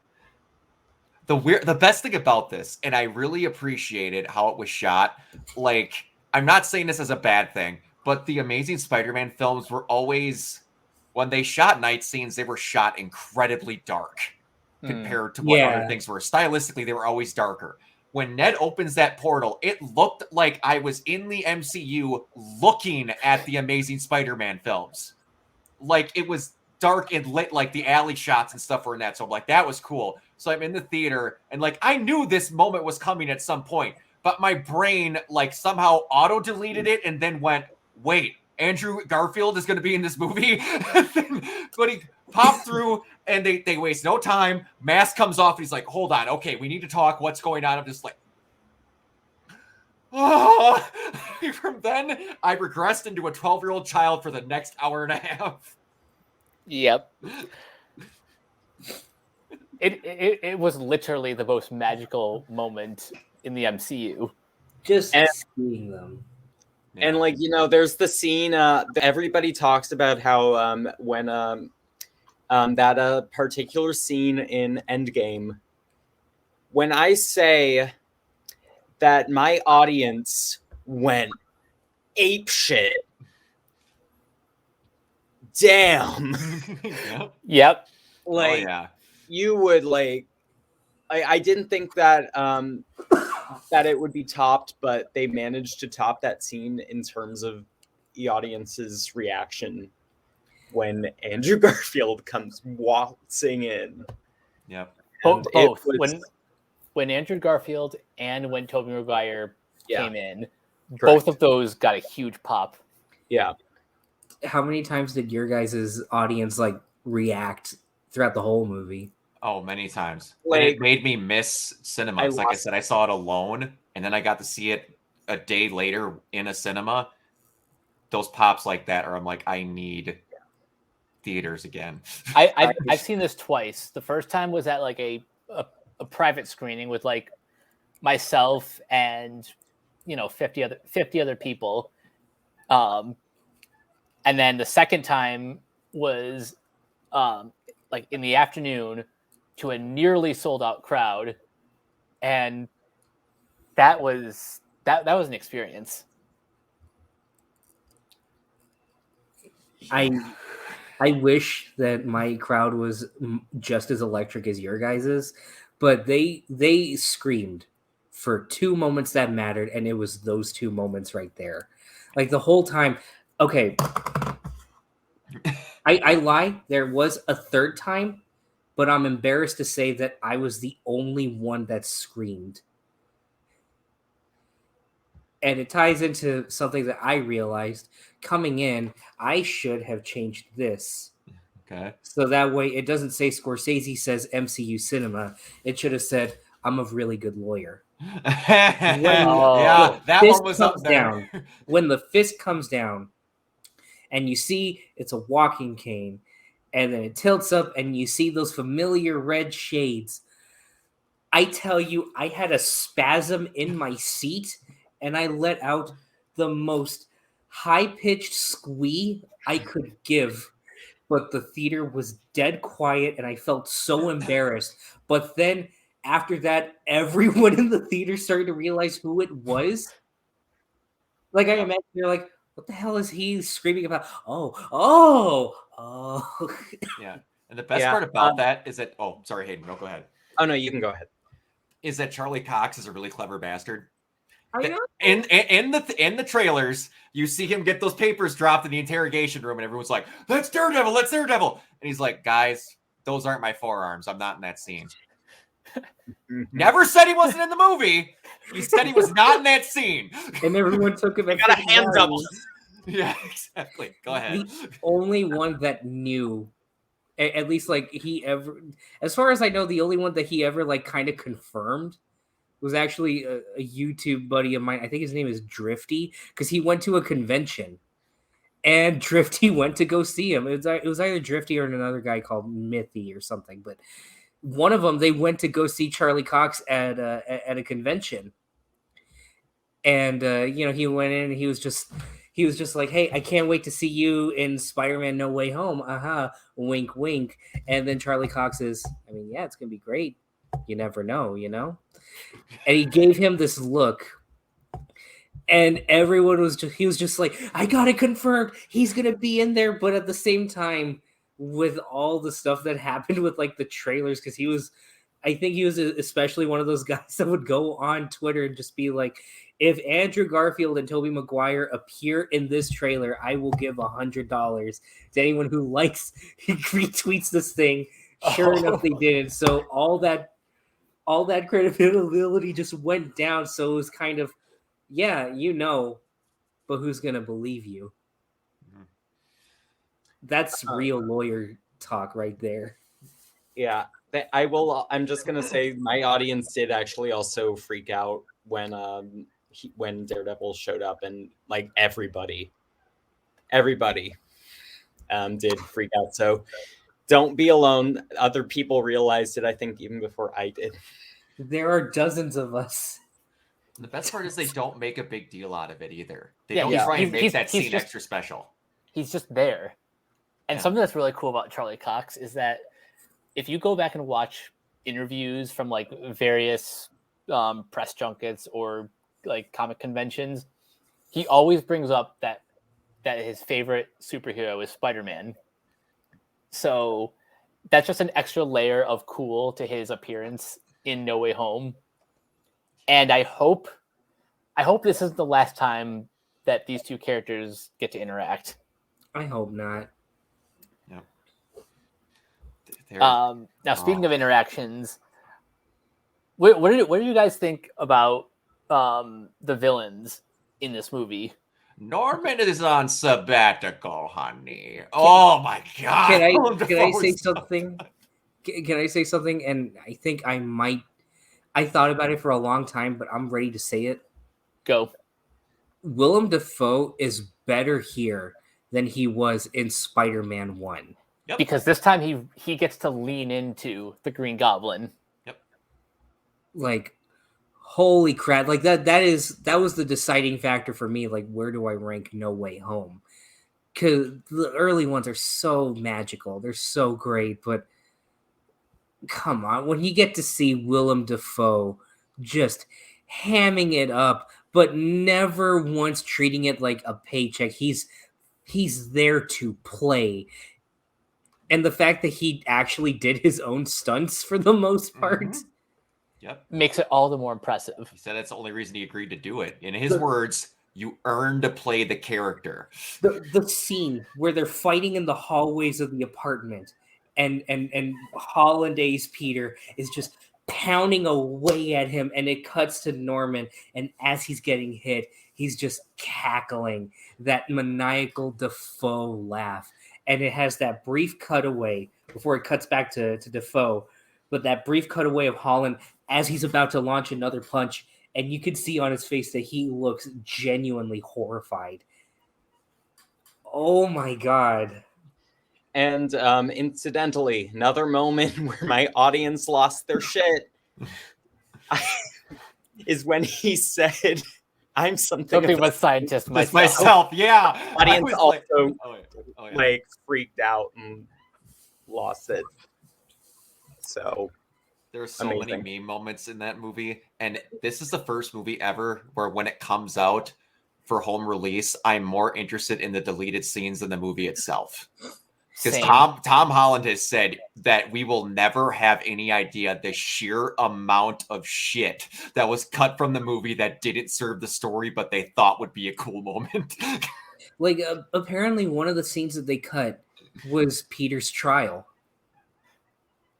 the best thing about this, and I really appreciated how it was shot. Like, I'm not saying this as a bad thing, but the Amazing Spider-Man films were always, when they shot night scenes, they were shot incredibly dark compared to what other things were. Stylistically, they were always darker. When Ned opens that portal, it looked like I was in the MCU looking at the Amazing Spider-Man films. Like, it was dark and lit, like the alley shots and stuff were in that. So I'm like, that was cool. So I'm in the theater, and like, I knew this moment was coming at some point, but my brain like somehow auto-deleted it and then went, wait, Andrew Garfield is going to be in this movie? But he popped through, and they waste no time. Mask comes off. He's like, hold on. Okay, we need to talk. What's going on? I'm just like, Oh, from then, I regressed into a 12-year-old child for the next hour and a half. Yep. It was literally the most magical moment in the MCU. Just And- seeing them. Yeah. And like, you know, there's the scene everybody talks about how when that particular scene in Endgame, when I say that my audience went ape shit, damn. Yep. Yep. Like, Oh yeah. you would like, I didn't think that that it would be topped, but they managed to top that scene in terms of the audience's reaction when Andrew Garfield comes waltzing in. Yep. And Both. it was- When Andrew Garfield and when Tobey Maguire Yeah. came in, Correct. both of those got a huge pop. Yeah. How many times did your guys' audience like react throughout the whole movie? Oh, many times. And Like, it made me miss cinema. I Like I lost- said, I saw it alone, and then I got to see it a day later in a cinema. Those pops like that, or I'm like, I need theaters again. I've seen this twice. The first time was at like a private screening with like myself and 50 other people. And then the second time was like in the afternoon to a nearly sold out crowd, and that was an experience. I wish that my crowd was just as electric as your guys's, but they screamed for 2 moments that mattered, and it was those 2 moments right there. Like the whole time. Okay, I lie. There was a third time, but I'm embarrassed to say that I was the only one that screamed. And it ties into something that I realized coming in. I should have changed this. Okay. So that way it doesn't say Scorsese says MCU cinema. It should have said, I'm a really good lawyer. Yeah, that fist one was up comes there. down, when the fist comes down and you see it's a walking cane and then it tilts up and you see those familiar red shades, I tell you, I had a spasm in my seat and I let out the most high-pitched squee I could give. But the theater was dead quiet and I felt so embarrassed. But then after that, everyone in the theater started to realize who it was. Like I imagine they're like, what the hell is he screaming about? Oh. Yeah. And the best Yeah, part about that is that, oh, sorry, Hayden, no, go ahead. Oh no, you can go ahead. Is that Charlie Cox is a really clever bastard. I know. In the trailers, you see him get those papers dropped in the interrogation room, and everyone's like, "That's Daredevil! That's Daredevil!" And he's like, "Guys, those aren't my forearms. I'm not in that scene." Never said he wasn't in the movie. He said he was not in that scene. And everyone took him at Got a face hand value. double. Yeah, exactly. Go ahead. The only one that knew, at least like he ever, as far as I know, the only one that he ever like kind of confirmed was actually a YouTube buddy of mine. I think his name is Drifty, because he went to a convention and Drifty went to go see him. It was either Drifty or another guy called Mithy or something, but one of them, they went to go see Charlie Cox at a convention. And he went in and he was just like, "Hey, I can't wait to see you in Spider-Man No Way Home." Wink, wink. And then Charlie Cox is, yeah, it's gonna be great. You never know, And he gave him this look, and everyone was just like, "I got it confirmed. He's gonna be in there." But at the same time, with all the stuff that happened with like the trailers, because I think he was especially one of those guys that would go on Twitter and just be like, if Andrew Garfield and Tobey Maguire appear in this trailer, I will give $100 to anyone who likes, he retweets this thing. Sure enough, they didn't. So all that credibility just went down. So it was kind of, yeah, but who's going to believe you? That's real lawyer talk right there. Yeah, I'm just gonna say my audience did actually also freak out when when Daredevil showed up, and like everybody did freak out. So don't be alone. Other people realized it, I think, even before I did. There are dozens of us. The best part is they don't make a big deal out of it either. They Yeah, don't he's- try and he's- make that he's scene just- extra special. He's just there. And Yeah. something that's really cool about Charlie Cox is that if you go back and watch interviews from like various press junkets or like comic conventions, he always brings up that his favorite superhero is Spider-Man. So that's just an extra layer of cool to his appearance in No Way Home. And I hope this is the last time that these two characters get to interact. I hope not. Yep. Now, speaking of interactions, what do you guys think about the villains in this movie? Norman is on sabbatical, honey. Oh my god! Can I Dafoe say is so- something? Can I say something? And I think I might. I thought about it for a long time, but I'm ready to say it. Go. Willem Dafoe is better here than he was in Spider-Man 1. Yep. Because this time he gets to lean into the Green Goblin. Like, holy crap! Like that was the deciding factor for me. Like, where do I rank No Way Home? Because the early ones are so magical, they're so great, but come on, when you get to see Willem Dafoe just hamming it up, but never once treating it like a paycheck. He's there to play. And the fact that he actually did his own stunts for the most part. Mhm. Yep. Makes it all the more impressive. He said that's the only reason he agreed to do it. In his words, you earned to play the character. The scene where they're fighting in the hallways of the apartment and Hollandaise Peter is just pounding away at him, and it cuts to Norman, and as he's getting hit, he's just cackling that maniacal Dafoe laugh. And it has that brief cutaway before it cuts back to Dafoe, but that brief cutaway of Holland as he's about to launch another punch, and you can see on his face that he looks genuinely horrified. Oh my god. And incidentally, another moment where my audience lost their shit is when he said, "I'm something of a scientist That's myself." myself, yeah. Audience I was also yeah. like freaked out and lost it. So There are so amazing. many meme moments in that movie, and this is the first movie ever where when it comes out for home release, I'm more interested in the deleted scenes than the movie itself. Because Same. Tom Holland has said that we will never have any idea the sheer amount of shit that was cut from the movie that didn't serve the story, but they thought would be a cool moment. Like, apparently one of the scenes that they cut was Peter's trial.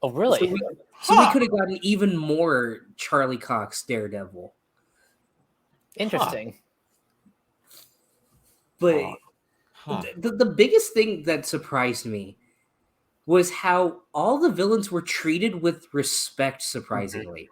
Oh, really? So we could have gotten even more Charlie Cox Daredevil. Interesting. But the biggest thing that surprised me was how all the villains were treated with respect, surprisingly.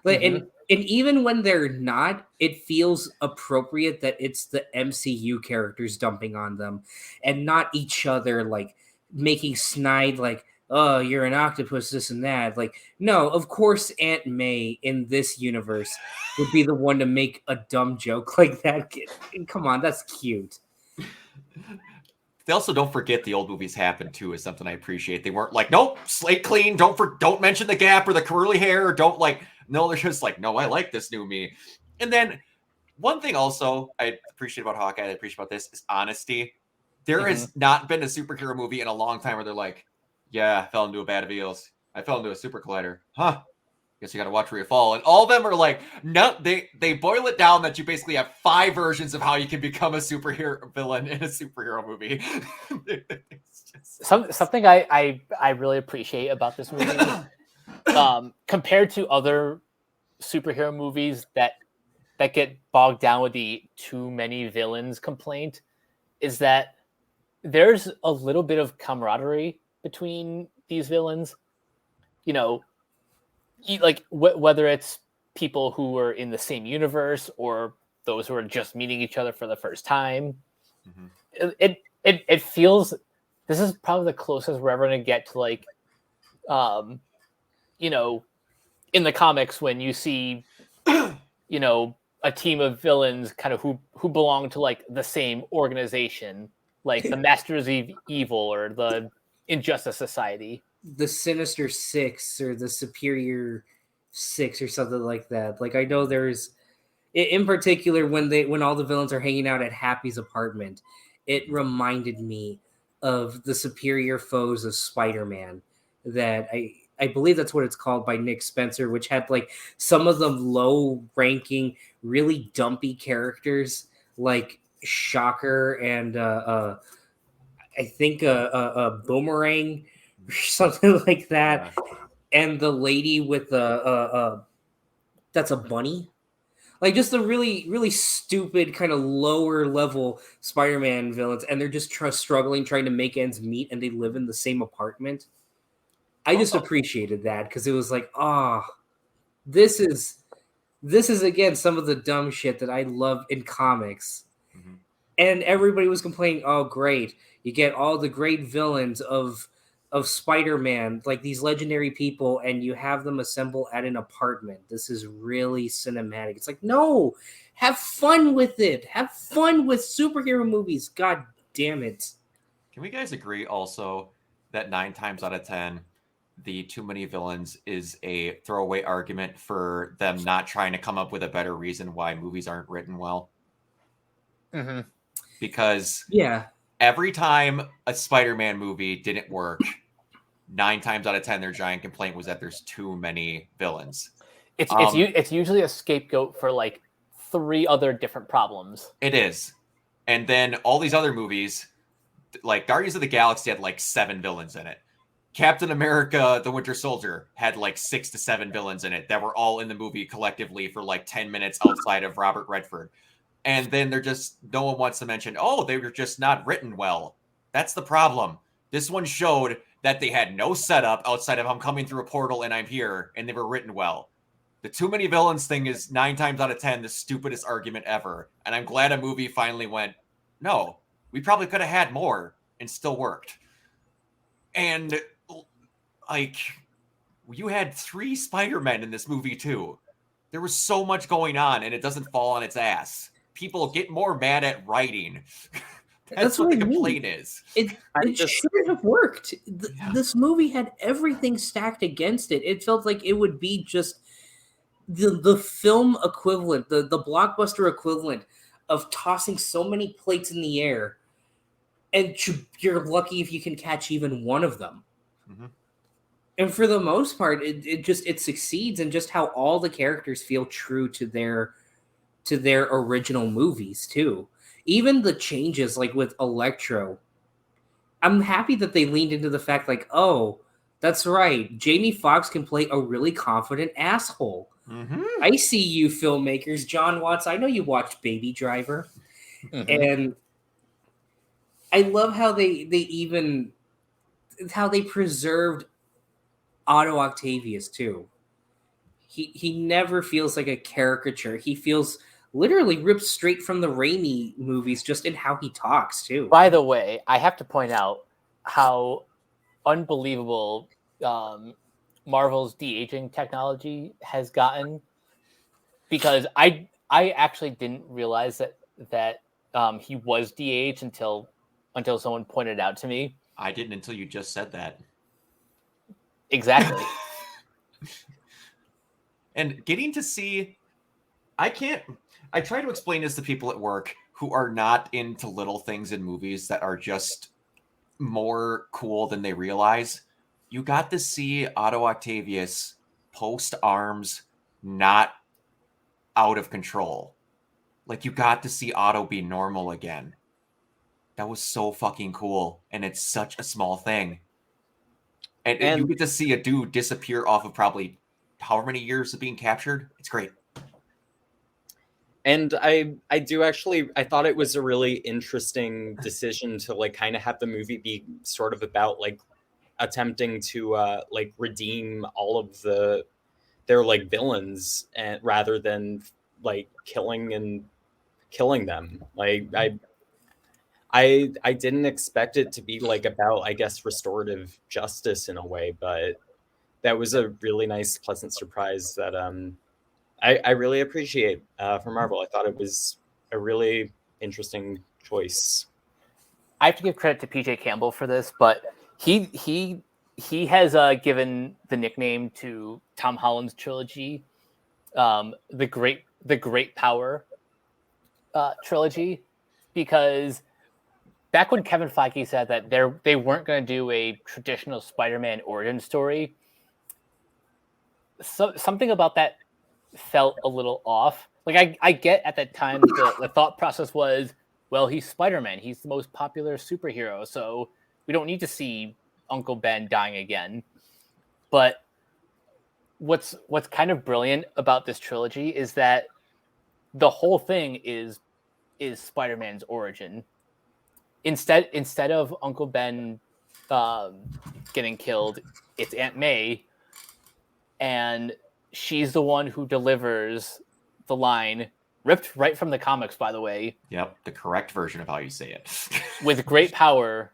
Like, and even when they're not, it feels appropriate that it's the MCU characters dumping on them and not each other, like making snide, like, oh, you're an octopus, this and that. Like, no, of course Aunt May in this universe would be the one to make a dumb joke like that. Come on, that's cute. They also don't forget the old movies happened too, is something I appreciate. They weren't like, nope, slate clean, don't mention the gap or the curly hair, or don't like, no, they're just like, no, I like this new me. And then one thing also I appreciate about Hawkeye, I appreciate about this is honesty. There has not been a superhero movie in a long time where they're like, yeah, I fell into a vat of eels. I fell into a super collider. Huh. Guess you got to watch where you fall. And all of them are like, no, they boil it down that you basically have 5 versions of how you can become a superhero villain in a superhero movie. Something I really appreciate about this movie, compared to other superhero movies that get bogged down with the too many villains complaint, is that there's a little bit of camaraderie between these villains. You know, like whether it's people who are in the same universe or those who are just meeting each other for the first time. Mhm. It feels, this is probably the closest we're ever going to get to like, you know, in the comics when you see, you know, a team of villains kind of who belong to like the same organization, like the Masters of Evil or the Injustice Society. The Sinister Six or the Superior Six or something like that. Like I know there's, in particular, when all the villains are hanging out at Happy's apartment, it reminded me of the Superior Foes of Spider-Man. That I believe that's what it's called by Nick Spencer, which had like some of the low-ranking, really dumpy characters like Shocker and I think a Boomerang or something like that, Yeah. and the lady with the that's a bunny. Like just the really, really stupid kind of lower level Spider-Man villains, and they're just struggling, trying to make ends meet, and they live in the same apartment. I just appreciated that because it was like, this is again some of the dumb shit that I love in comics. Mhm. And everybody was complaining, oh great, you get all the great villains of Spider-Man, like these legendary people, and you have them assemble at an apartment. This is really cinematic. It's like, no, have fun with it. Have fun with superhero movies. God damn it. Can we guys agree also that 9 times out of 10, the too many villains is a throwaway argument for them not trying to come up with a better reason why movies aren't written well? Mm-hmm. Because Yeah. every time a Spider-Man movie didn't work, 9 times out of 10, their giant complaint was that there's too many villains. It's usually a scapegoat for like 3 other different problems. It is. And then all these other movies, like Guardians of the Galaxy had like 7 villains in it. Captain America, the Winter Soldier, had like 6 to 7 villains in it that were all in the movie collectively for like 10 minutes outside of Robert Redford. And then they're just, no one wants to mention, oh, they were just not written well. That's the problem. This one showed that they had no setup outside of I'm coming through a portal and I'm here, and they were written well. The too many villains thing is 9 times out of 10 the stupidest argument ever. And I'm glad a movie finally went, no, we probably could have had more and still worked. And like, you had 3 Spider-Men in this movie too. There was so much going on and it doesn't fall on its ass. People get more mad at writing. That's what the complaint is. It should have worked. This movie had everything stacked against it. It felt like it would be just the film equivalent, the blockbuster equivalent of tossing so many plates in the air, and you're lucky if you can catch even one of them. Mm-hmm. And for the most part, it succeeds in just how all the characters feel true to their original movies too. Even the changes, like with Electro, I'm happy that they leaned into the fact, like, oh, that's right, Jamie Foxx can play a really confident asshole. Mm-hmm. I see you filmmakers, John Watts. I know you watched Baby Driver, and I love how they preserved Otto Octavius too. He never feels like a caricature. He feels literally ripped straight from the Raimi movies, just in how he talks too. By the way, I have to point out how unbelievable Marvel's de-aging technology has gotten, because I actually didn't realize that he was de-aged until someone pointed it out to me. I didn't until you just said that. Exactly. And getting to see, I try to explain this to people at work who are not into little things in movies that are just more cool than they realize. You got to see Otto Octavius post arms, not out of control. Like, you got to see Otto be normal again. That was so fucking cool. And it's such a small thing. And you get to see a dude disappear off of probably however many years of being captured. It's great. And I do actually, I thought it was a really interesting decision to like kind of have the movie be sort of about like attempting to like redeem all of their like villains, and rather than like killing and killing them. Like I didn't expect it to be like about, I guess, restorative justice in a way, but that was a really nice, pleasant surprise that I really appreciate for Marvel. I thought it was a really interesting choice. I have to give credit to PJ Campbell for this, but he has given the nickname to Tom Holland's trilogy, the Great Power trilogy, because back when Kevin Feige said that they weren't going to do a traditional Spider-Man origin story, something about that felt a little off. Like I get at that time the thought process was, well, he's Spider-Man. He's the most popular superhero, so we don't need to see Uncle Ben dying again. But what's kind of brilliant about this trilogy is that the whole thing is Spider-Man's origin. Instead of Uncle Ben getting killed, it's Aunt May, and she's the one who delivers the line, ripped right from the comics, by the way. Yep, the correct version of how you say it. With great power,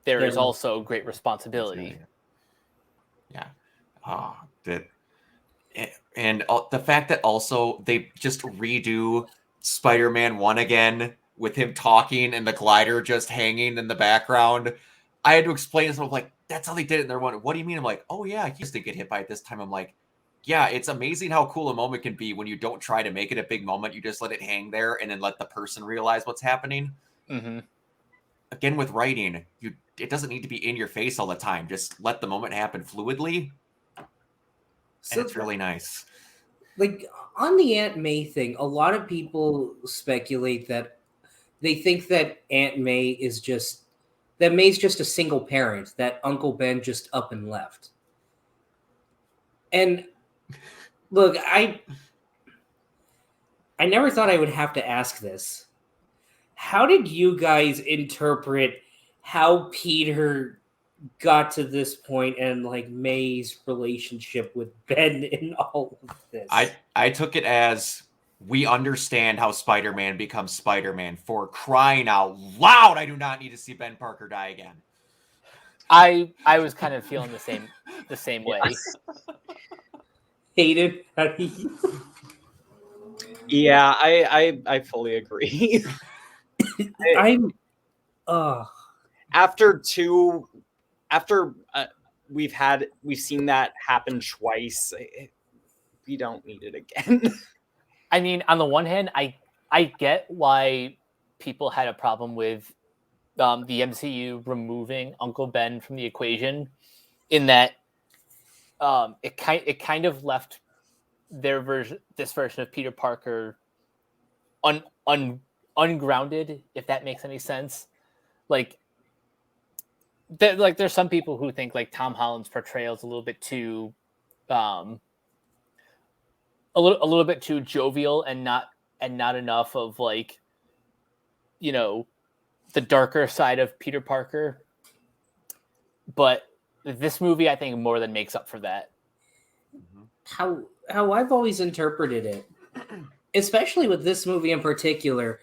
there is also great responsibility. Yeah. And the fact that also they just redo Spider-Man 1 again with him talking and the glider just hanging in the background. I had to explain this. I'm like, that's how they did it in their one. What do you mean? I'm like, oh yeah, he used to get hit by it this time. I'm like, yeah, it's amazing how cool a moment can be when you don't try to make it a big moment. You just let it hang there and then let the person realize what's happening. Mm-hmm. Again, with writing, it doesn't need to be in your face all the time. Just let the moment happen fluidly. And it's really nice. Like, on the Aunt May thing, a lot of people speculate that they think that May's just a single parent, that Uncle Ben just up and left. And look, I never thought I would have to ask this. How did you guys interpret how Peter got to this point and like May's relationship with Ben in all of this? I took it as, we understand how Spider-Man becomes Spider-Man. For crying out loud, I do not need to see Ben Parker die again. I was kind of feeling the same way. Hated. Yeah, I fully agree. After we've seen that happen twice, we don't need it again. I mean, on the one hand, I get why people had a problem with the MCU removing Uncle Ben from the equation, in that it kind of left this version of Peter Parker ungrounded, if that makes any sense. Like there's some people who think like Tom Holland's portrayal is a little bit too a little bit too jovial and not enough of, like, you know, the darker side of Peter Parker. But this movie, I think, more than makes up for that. How I've always interpreted it, especially with this movie in particular,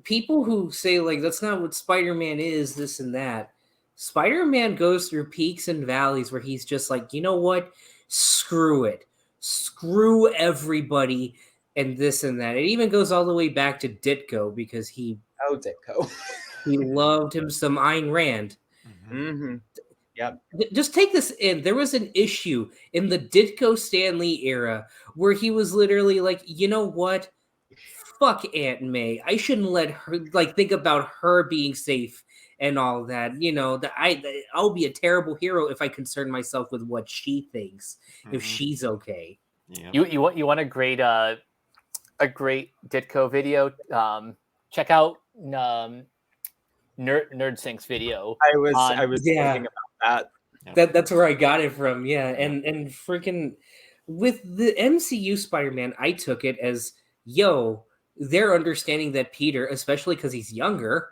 people who say, like, that's not what Spider-Man is, this and that. Spider-Man goes through peaks and valleys where he's just like, you know what? Screw it. Screw everybody and this and that. It even goes all the way back to Ditko, because Ditko. he loved him some Ayn Rand. Mm-hmm. Yeah. Just take this in. There was an issue in the Ditko Stan Lee era where he was literally like, you know what? Fuck Aunt May. I shouldn't let her, like, think about her being safe and all that. You know, I'll be a terrible hero if I concern myself with what she thinks, if she's okay. Yeah. You want a great Ditko video? Check out NerdSync's video. I was thinking about that. That's where I got it from. Yeah, and freaking with the MCU Spider-Man, I took it as, yo, they're understanding that Peter, especially because he's younger,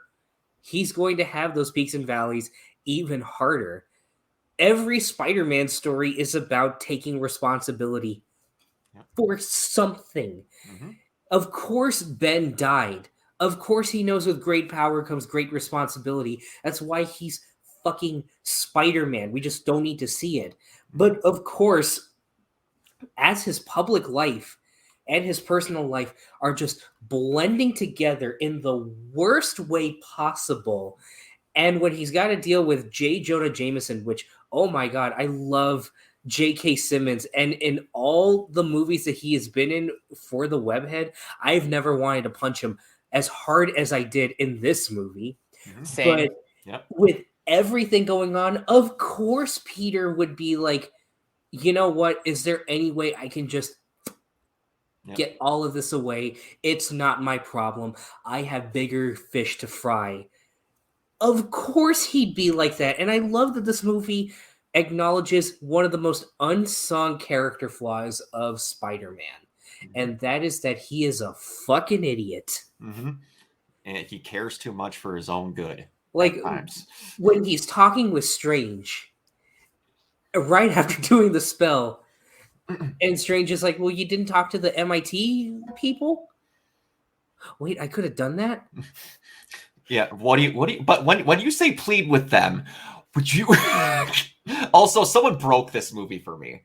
he's going to have those peaks and valleys even harder. Every Spider-Man story is about taking responsibility for something. Of course, Ben died. Of course, he knows with great power comes great responsibility. That's why he's fucking Spider-Man. We just don't need to see it. But of course, as his public life and his personal life are just blending together in the worst way possible. And when he's got to deal with J. Jonah Jameson, which, oh my God, I love J.K. Simmons. And in all the movies that he has been in for the Webhead, I've never wanted to punch him as hard as I did in this movie. Same. But with everything going on, of course, Peter would be like, you know what? Is there any way I can just get all of this away? It's not my problem. I have bigger fish to fry. Of course he'd be like that. And I love that this movie acknowledges one of the most unsung character flaws of Spider-Man. And that is that he is a fucking idiot. And he cares too much for his own good. Like, when he's talking with Strange, right after doing the spell, and Strange is like, well, you didn't talk to the MIT people? Wait, I could have done that? Yeah, but when you say plead with them, would you also, someone broke this movie for me.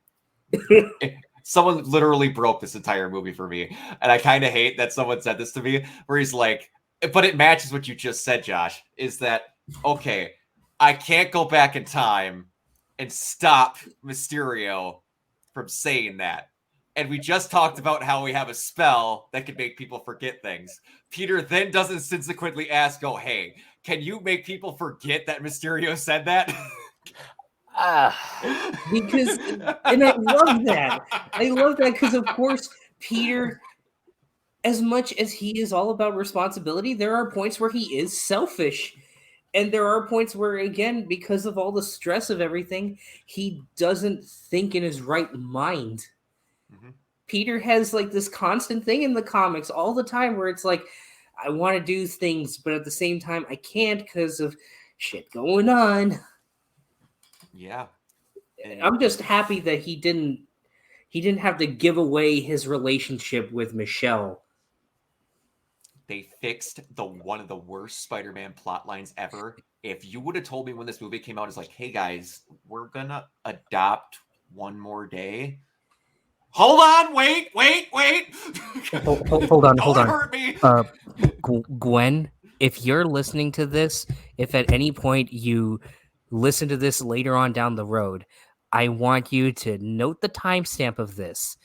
Someone literally broke this entire movie for me. And I kind of hate that someone said this to me, where he's like, but it matches what you just said, Josh, is that, okay, I can't go back in time and stop Mysterio from saying that. And we just talked about how we have a spell that can make people forget things. Peter then doesn't subsequently ask, oh, hey, can you make people forget that Mysterio said that? Because, and I love that. I love that because, of course, Peter, as much as he is all about responsibility, there are points where he is selfish. And there are points where, again, because of all the stress of everything, he doesn't think in his right mind. Peter has like this constant thing in the comics all the time where it's like, I want to do things, but at the same time, I can't because of shit going on. Yeah. I'm just happy that he didn't have to give away his relationship with Michelle. They fixed one of the worst Spider-Man plot lines ever. If you would have told me when this movie came out, it's like, hey guys, we're gonna adopt one more day. Hold on, wait. Hold on. Don't hurt me. Gwen, if you're listening to this, if at any point you listen to this later on down the road, I want you to note the timestamp of this,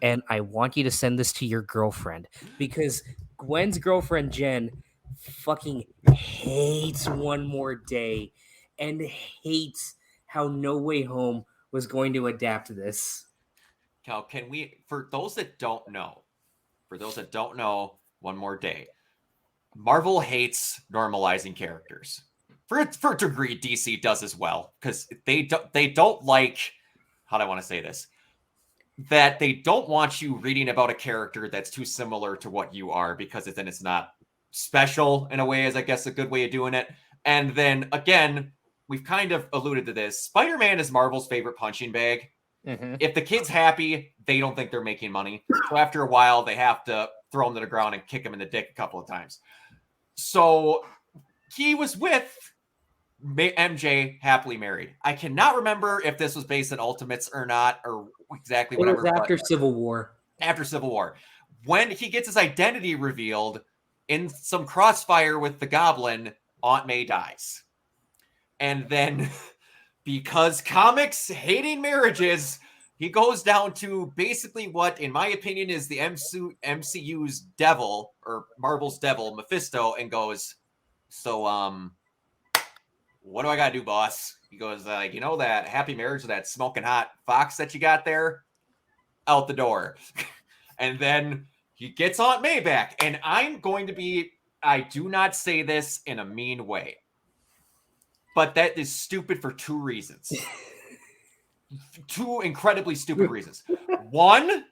and I want you to send this to your girlfriend, because Gwen's girlfriend, Jen, fucking hates One More Day and hates how No Way Home was going to adapt this. Cal, can we, for those that don't know, One More Day, Marvel hates normalizing characters. For a degree, DC does as well, because they don't like, how do I want to say this? That they don't want you reading about a character that's too similar to what you are, because then it's not special in a way, is I guess a good way of doing it. And then again, we've kind of alluded to this. Spider-Man is Marvel's favorite punching bag. If the kid's happy, they don't think they're making money. So after a while, they have to throw him to the ground and kick him in the dick a couple of times. So he was with MJ, happily married. I cannot remember if this was based on Ultimates or not, or exactly whatever. It was after Civil War. After Civil War. When he gets his identity revealed in some crossfire with the Goblin, Aunt May dies. And then, because comics hating marriages, he goes down to basically what, in my opinion, is the MCU's devil, or Marvel's devil, Mephisto, and goes, so, what do I gotta do, boss? He goes, you know that happy marriage with that smoking hot fox that you got there? Out the door. And then he gets Aunt May back. And I do not say this in a mean way, but that is stupid for two reasons. Two incredibly stupid reasons. One,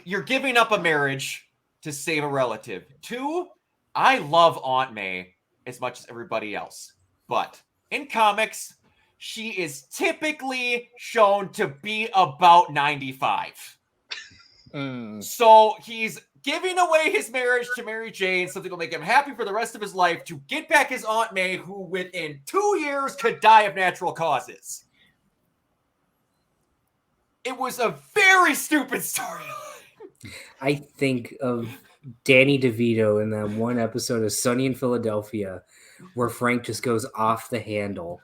you're giving up a marriage to save a relative. Two, I love Aunt May as much as everybody else. But in comics, she is typically shown to be about 95. So he's giving away his marriage to Mary Jane, something will make him happy for the rest of his life, to get back his Aunt May, who within 2 years could die of natural causes. It was a very stupid storyline. I think of Danny DeVito in that one episode of Sunny in Philadelphia where Frank just goes off the handle,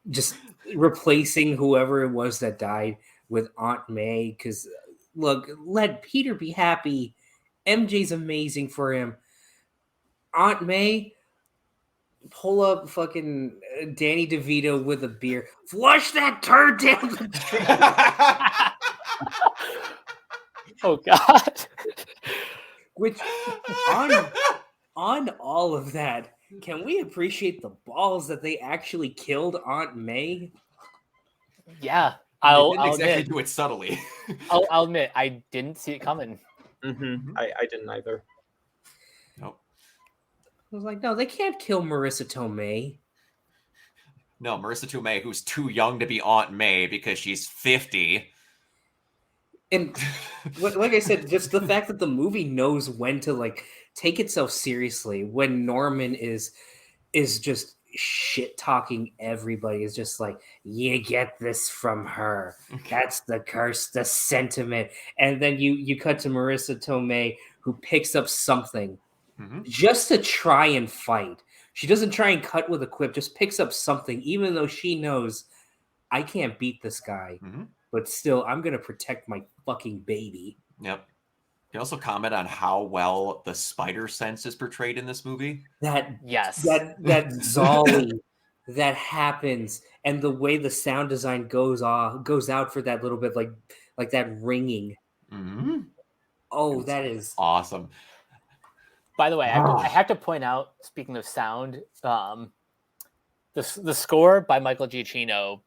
just replacing whoever it was that died with Aunt May. Because, look, let Peter be happy. MJ's amazing for him. Aunt May, pull up fucking Danny DeVito with a beer. Flush that turd down the Oh God. Which on all of that, can we appreciate the balls that they actually killed Aunt May? Yeah, They I'll didn't exactly admit. do it subtly. I'll admit I didn't see it coming. I didn't either. Nope. I was like, no, they can't kill Marissa Tomei. No, Marissa Tomei, who's too young to be Aunt May because she's 50. And like I said, just the fact that the movie knows when to like take itself seriously when Norman is just shit talking everybody, is just like, you get this from her. That's the curse, the sentiment. And then you cut to Marissa Tomei, who picks up something just to try and fight. She doesn't try and cut with a quip, just picks up something, even though she knows I can't beat this guy. But still, I'm going to protect my fucking baby. Yep. Can you also comment on how well the spider sense is portrayed in this movie? Yes. That Zolly that happens, and the way the sound design goes out for that little bit, like that ringing. Oh, that is awesome. By the way, I have to point out, speaking of sound, the score by Michael Giacchino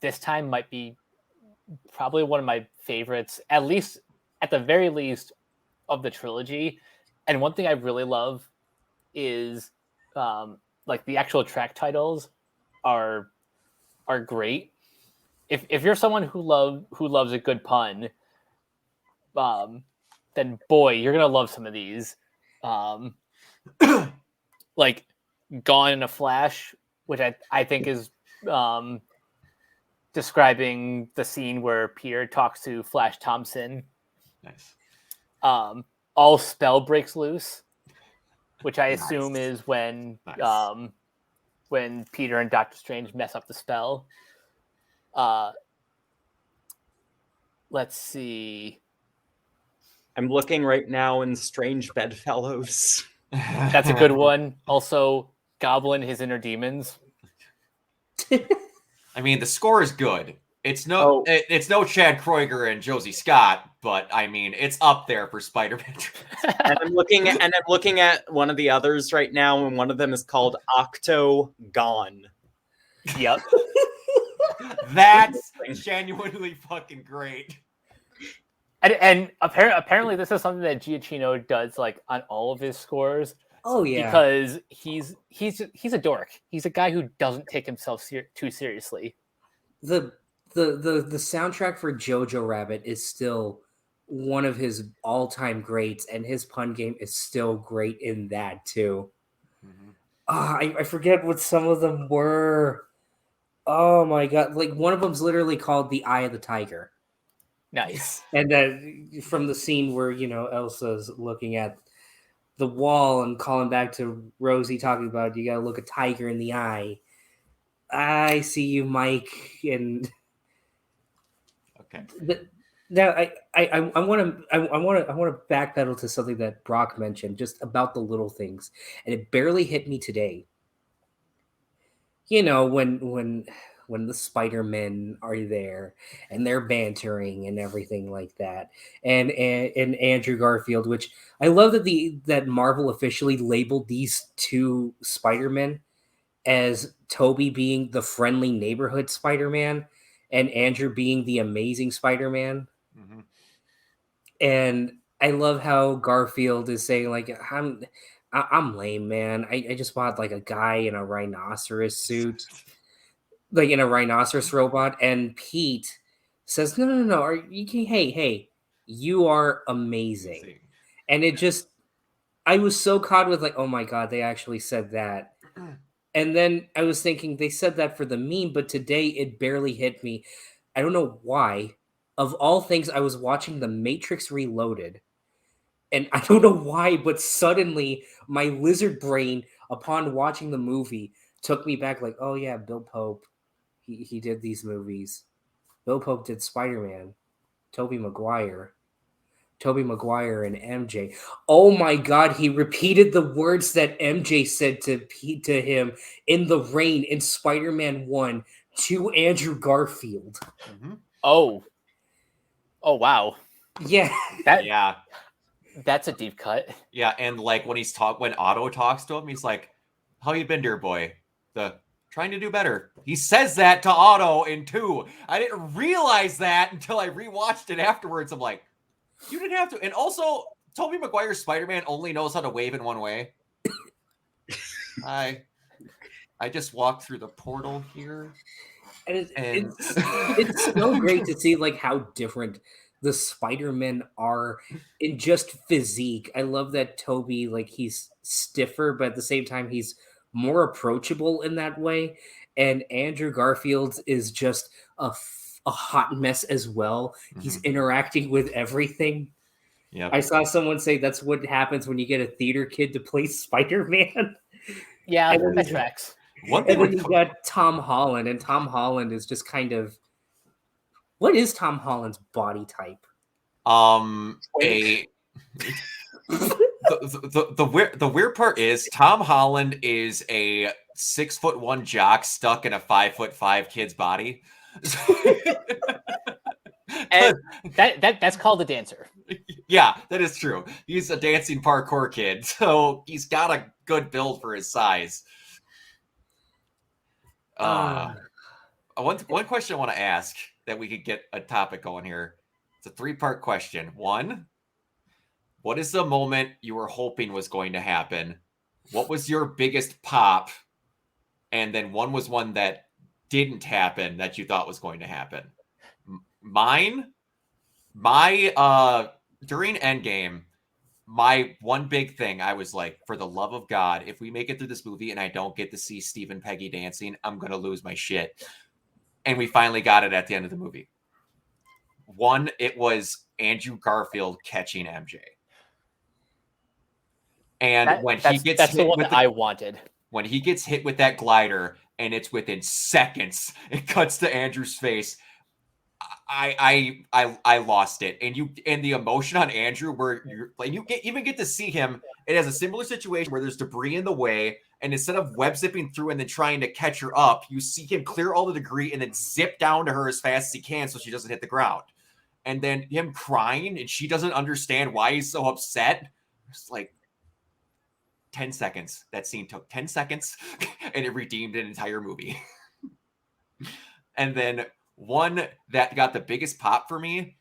this time might be probably one of my favorites, at the very least, of the trilogy. And one thing I really love is like the actual track titles are great. If you're someone who loves a good pun, then boy, you're gonna love some of these. Like Gone in a Flash, which I think is describing the scene where Peter talks to Flash Thompson. Nice. All Spell Breaks Loose, which I assume is when Peter and Doctor Strange mess up the spell. Let's see. I'm looking right now in Strange Bedfellows. That's a good one. Also, Goblin, His Inner Demons. I mean, the score is good. It's no Chad Kroeger and Josie Scott, but I mean, it's up there for Spider-Man. And I'm looking at one of the others right now, and one of them is called Octo Gone. Yep. That's genuinely fucking great. And apparently this is something that Giacchino does like on all of his scores. Oh yeah, because he's a dork. He's a guy who doesn't take himself too seriously. The soundtrack for Jojo Rabbit is still one of his all-time greats, and his pun game is still great in that too. I forget what some of them were. Oh my god! Like one of them's literally called "The Eye of the Tiger." Nice. And from the scene where Elsa's looking at the wall and calling back to Rosie, talking about you gotta look a tiger in the eye. I see you, Mike. And okay. Now I want to backpedal to something that Brock mentioned just about the little things, and it barely hit me today. When the Spider-Men are there and they're bantering and everything like that, and Andrew Garfield, which I love that Marvel officially labeled these two Spider-Men as Toby being the friendly neighborhood Spider-Man and Andrew being the amazing Spider-Man. And I love how Garfield is saying like, I'm lame, man. I just want like a guy in a rhinoceros suit. Like in a rhinoceros robot, and Pete says, "No. Hey, you are amazing." And it just, I was so caught with like, oh my God, they actually said that. And then I was thinking they said that for the meme, but today it barely hit me. I don't know why. Of all things, I was watching The Matrix Reloaded. And I don't know why, but suddenly my lizard brain, upon watching the movie, took me back like, oh yeah, Bill Pope. He did these movies. Bill Pope did Spider-Man. Tobey Maguire and MJ. Oh my God, he repeated the words that MJ said to him in the rain in Spider-Man 1 to Andrew Garfield. Mm-hmm. Oh wow. Yeah. Yeah. That's a deep cut. Yeah, and like when Otto talks to him, he's like, "How you been, dear boy?" Trying to do better. He says that to Otto in 2. I didn't realize that until I rewatched it afterwards. I'm like, you didn't have to. And also, Tobey Maguire's Spider-Man only knows how to wave in one way. I just walked through the portal here. And it's so great to see like how different the Spider-Men are in just physique. I love that Toby, like, he's stiffer, but at the same time he's more approachable in that way. And Andrew Garfield is just a hot mess as well. He's interacting with everything. Yep. I saw someone say that's what happens when you get a theater kid to play Spider-Man. Yeah, that tracks. And then you got Tom Holland, and Tom Holland is just kind of, what is Tom Holland's body type? The weird part is Tom Holland is a 6'1" jock stuck in a 5'5" kid's body. And that's called a dancer. Yeah, that is true. He's a dancing parkour kid, so he's got a good build for his size. One question I want to ask that we could get a topic going here. It's a 3-part question. 1, what is the moment you were hoping was going to happen? What was your biggest pop? And then one was one that didn't happen that you thought was going to happen. During Endgame, my one big thing, I was like, for the love of God, if we make it through this movie and I don't get to see Steve and Peggy dancing, I'm going to lose my shit. And we finally got it at the end of the movie. 1, it was Andrew Garfield catching MJ. And that's the one that I wanted. When he gets hit with that glider and it's within seconds, it cuts to Andrew's face. I lost it, and the emotion on Andrew, where you even get to see him. It has a similar situation where there's debris in the way, and instead of web zipping through and then trying to catch her up, you see him clear all the debris and then zip down to her as fast as he can so she doesn't hit the ground. And then him crying, and she doesn't understand why he's so upset. It's like 10 seconds. That scene took 10 seconds, and it redeemed an entire movie. And then one that got the biggest pop for me,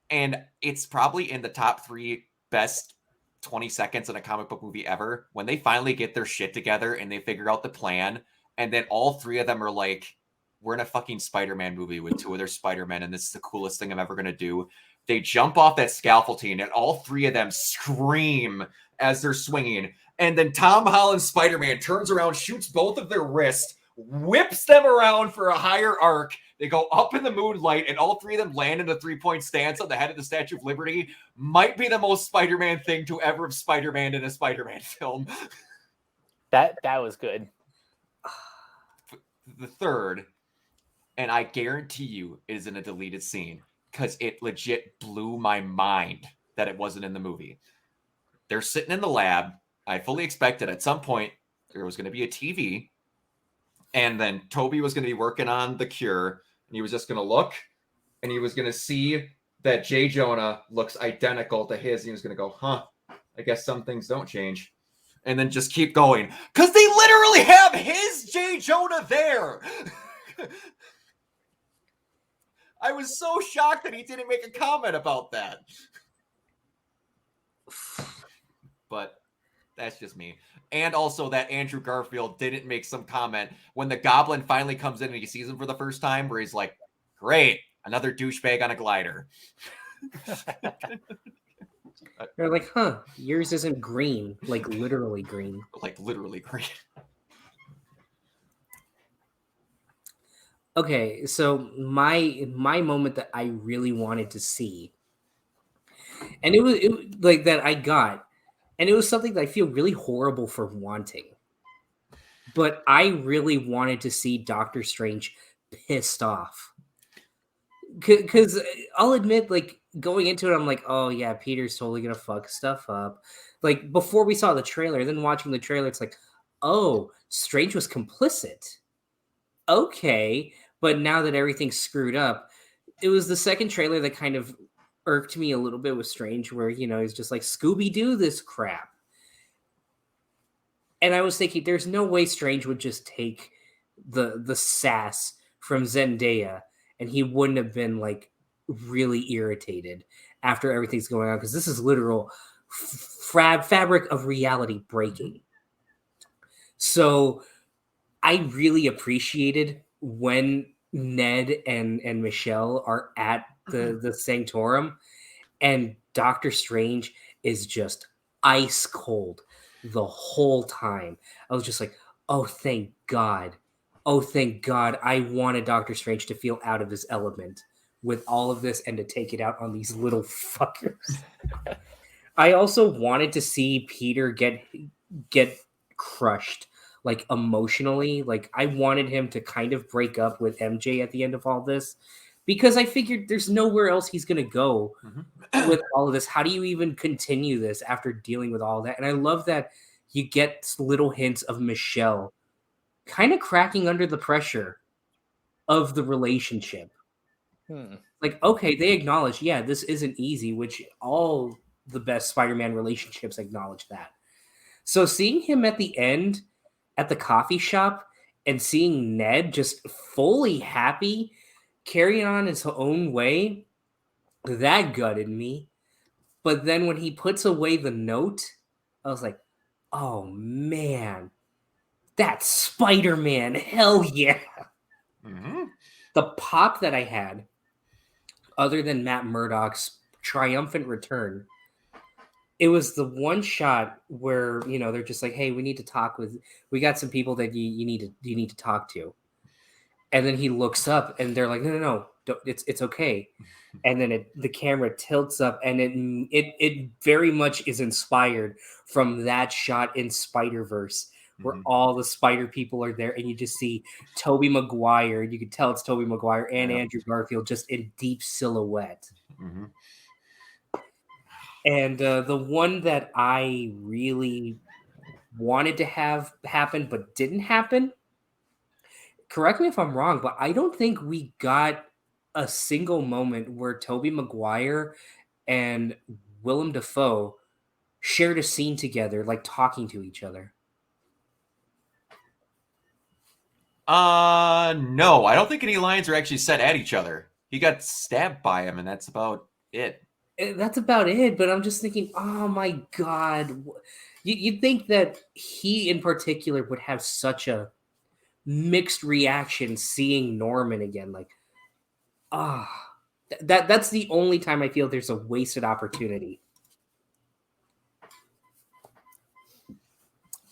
and it's probably in the top 3 best 20 seconds in a comic book movie ever, when they finally get their shit together and they figure out the plan, and then all 3 of them are like, we're in a fucking Spider-Man movie with 2 other Spider-Men, and this is the coolest thing I'm ever going to do. They jump off that scaffolding, and all 3 of them scream as they're swinging. And then Tom Holland's Spider-Man turns around, shoots both of their wrists, whips them around for a higher arc. They go up in the moonlight, and all 3 of them land in a 3-point stance on the head of the Statue of Liberty. Might be the most Spider-Man thing to ever have Spider-Man in a Spider-Man film. That was good. The third, and I guarantee you it is in a deleted scene, because it legit blew my mind that it wasn't in the movie. They're sitting in the lab. I fully expected at some point there was going to be a TV, and then Toby was going to be working on the cure, and he was just going to look, and he was going to see that J. Jonah looks identical to his, and he was going to go, I guess some things don't change. And then just keep going. Because they literally have his J. Jonah there! I was so shocked that he didn't make a comment about that. But that's just me. And also that Andrew Garfield didn't make some comment when the Goblin finally comes in and he sees him for the first time, where he's like, great, another douchebag on a glider. They're like, huh, yours isn't green, like literally green. Like literally green. Okay, so my moment that I really wanted to see, and it like that I got, and it was something that I feel really horrible for wanting, but I really wanted to see Doctor Strange pissed off. Because I'll admit, like going into it, I'm like, oh yeah, Peter's totally gonna fuck stuff up. Like before we saw the trailer, then watching the trailer, it's like, oh, Strange was complicit. Okay, but now that everything's screwed up, it was the second trailer that kind of irked me a little bit with Strange, where he's just like Scooby Doo this crap, and I was thinking, there's no way Strange would just take the sass from Zendaya, and he wouldn't have been like really irritated after everything's going on, because this is literal fabric of reality breaking. So I really appreciated when Ned and Michelle are at the Sanctorum, and Doctor Strange is just ice cold the whole time. I was just like, oh, thank God. Oh, thank God. I wanted Doctor Strange to feel out of his element with all of this and to take it out on these little fuckers. I also wanted to see Peter get crushed, like emotionally. Like I wanted him to kind of break up with MJ at the end of all this, because I figured there's nowhere else he's going to go with all of this. How do you even continue this after dealing with all that? And I love that you get little hints of Michelle kind of cracking under the pressure of the relationship. Like, okay, they acknowledge, yeah, this isn't easy, which all the best Spider-Man relationships acknowledge that. So seeing him at the end at the coffee shop and seeing Ned just fully happy, carrying on his own way, that gutted me. But then when he puts away the note, I was like, oh man, that's Spider-Man. Hell yeah. Mm-hmm. The pop that I had, other than Matt Murdock's triumphant return, it was the one shot where they're just like, hey, we got some people that you need to talk to, and then he looks up and they're like, no, it's okay, and then the camera tilts up, and it very much is inspired from that shot in Spider-Verse where all the spider people are there, and you just see Tobey Maguire. You can tell it's Tobey Maguire and Andrew Garfield just in deep silhouette. Mm-hmm. And the one that I really wanted to have happen but didn't happen, correct me if I'm wrong, but I don't think we got a single moment where Tobey Maguire and Willem Dafoe shared a scene together, like talking to each other. No, I don't think any lines are actually set at each other. He got stabbed by him, and that's about it. That's about it, but I'm just thinking, oh my God. You'd think that he in particular would have such a mixed reaction seeing Norman again. Like, that's the only time I feel there's a wasted opportunity.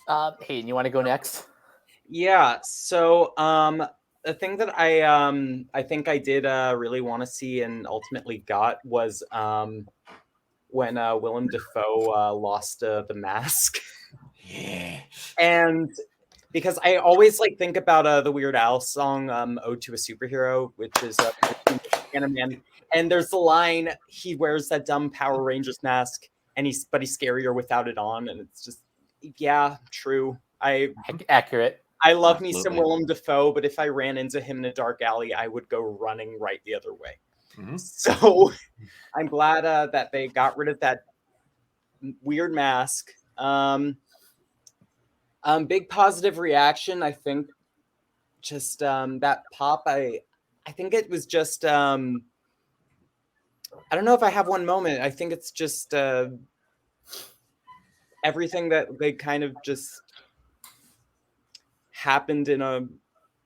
Hayden, you want to go next? Yeah, so the thing that I think I did really want to see and ultimately got was when Willem Dafoe lost the mask. Yeah. And because I always think about the Weird Al song "Ode to a Superhero," which is Man, and there's the line, he wears that dumb Power Rangers mask, and he's scarier without it on, and it's just, yeah, true. Accurate. I love me some Willem Dafoe, but if I ran into him in a dark alley, I would go running right the other way. Mm-hmm. So I'm glad that they got rid of that weird mask. Big positive reaction, I think. Just that pop, I think it was just, I don't know if I have one moment. I think it's just everything that they kind of just happened in a,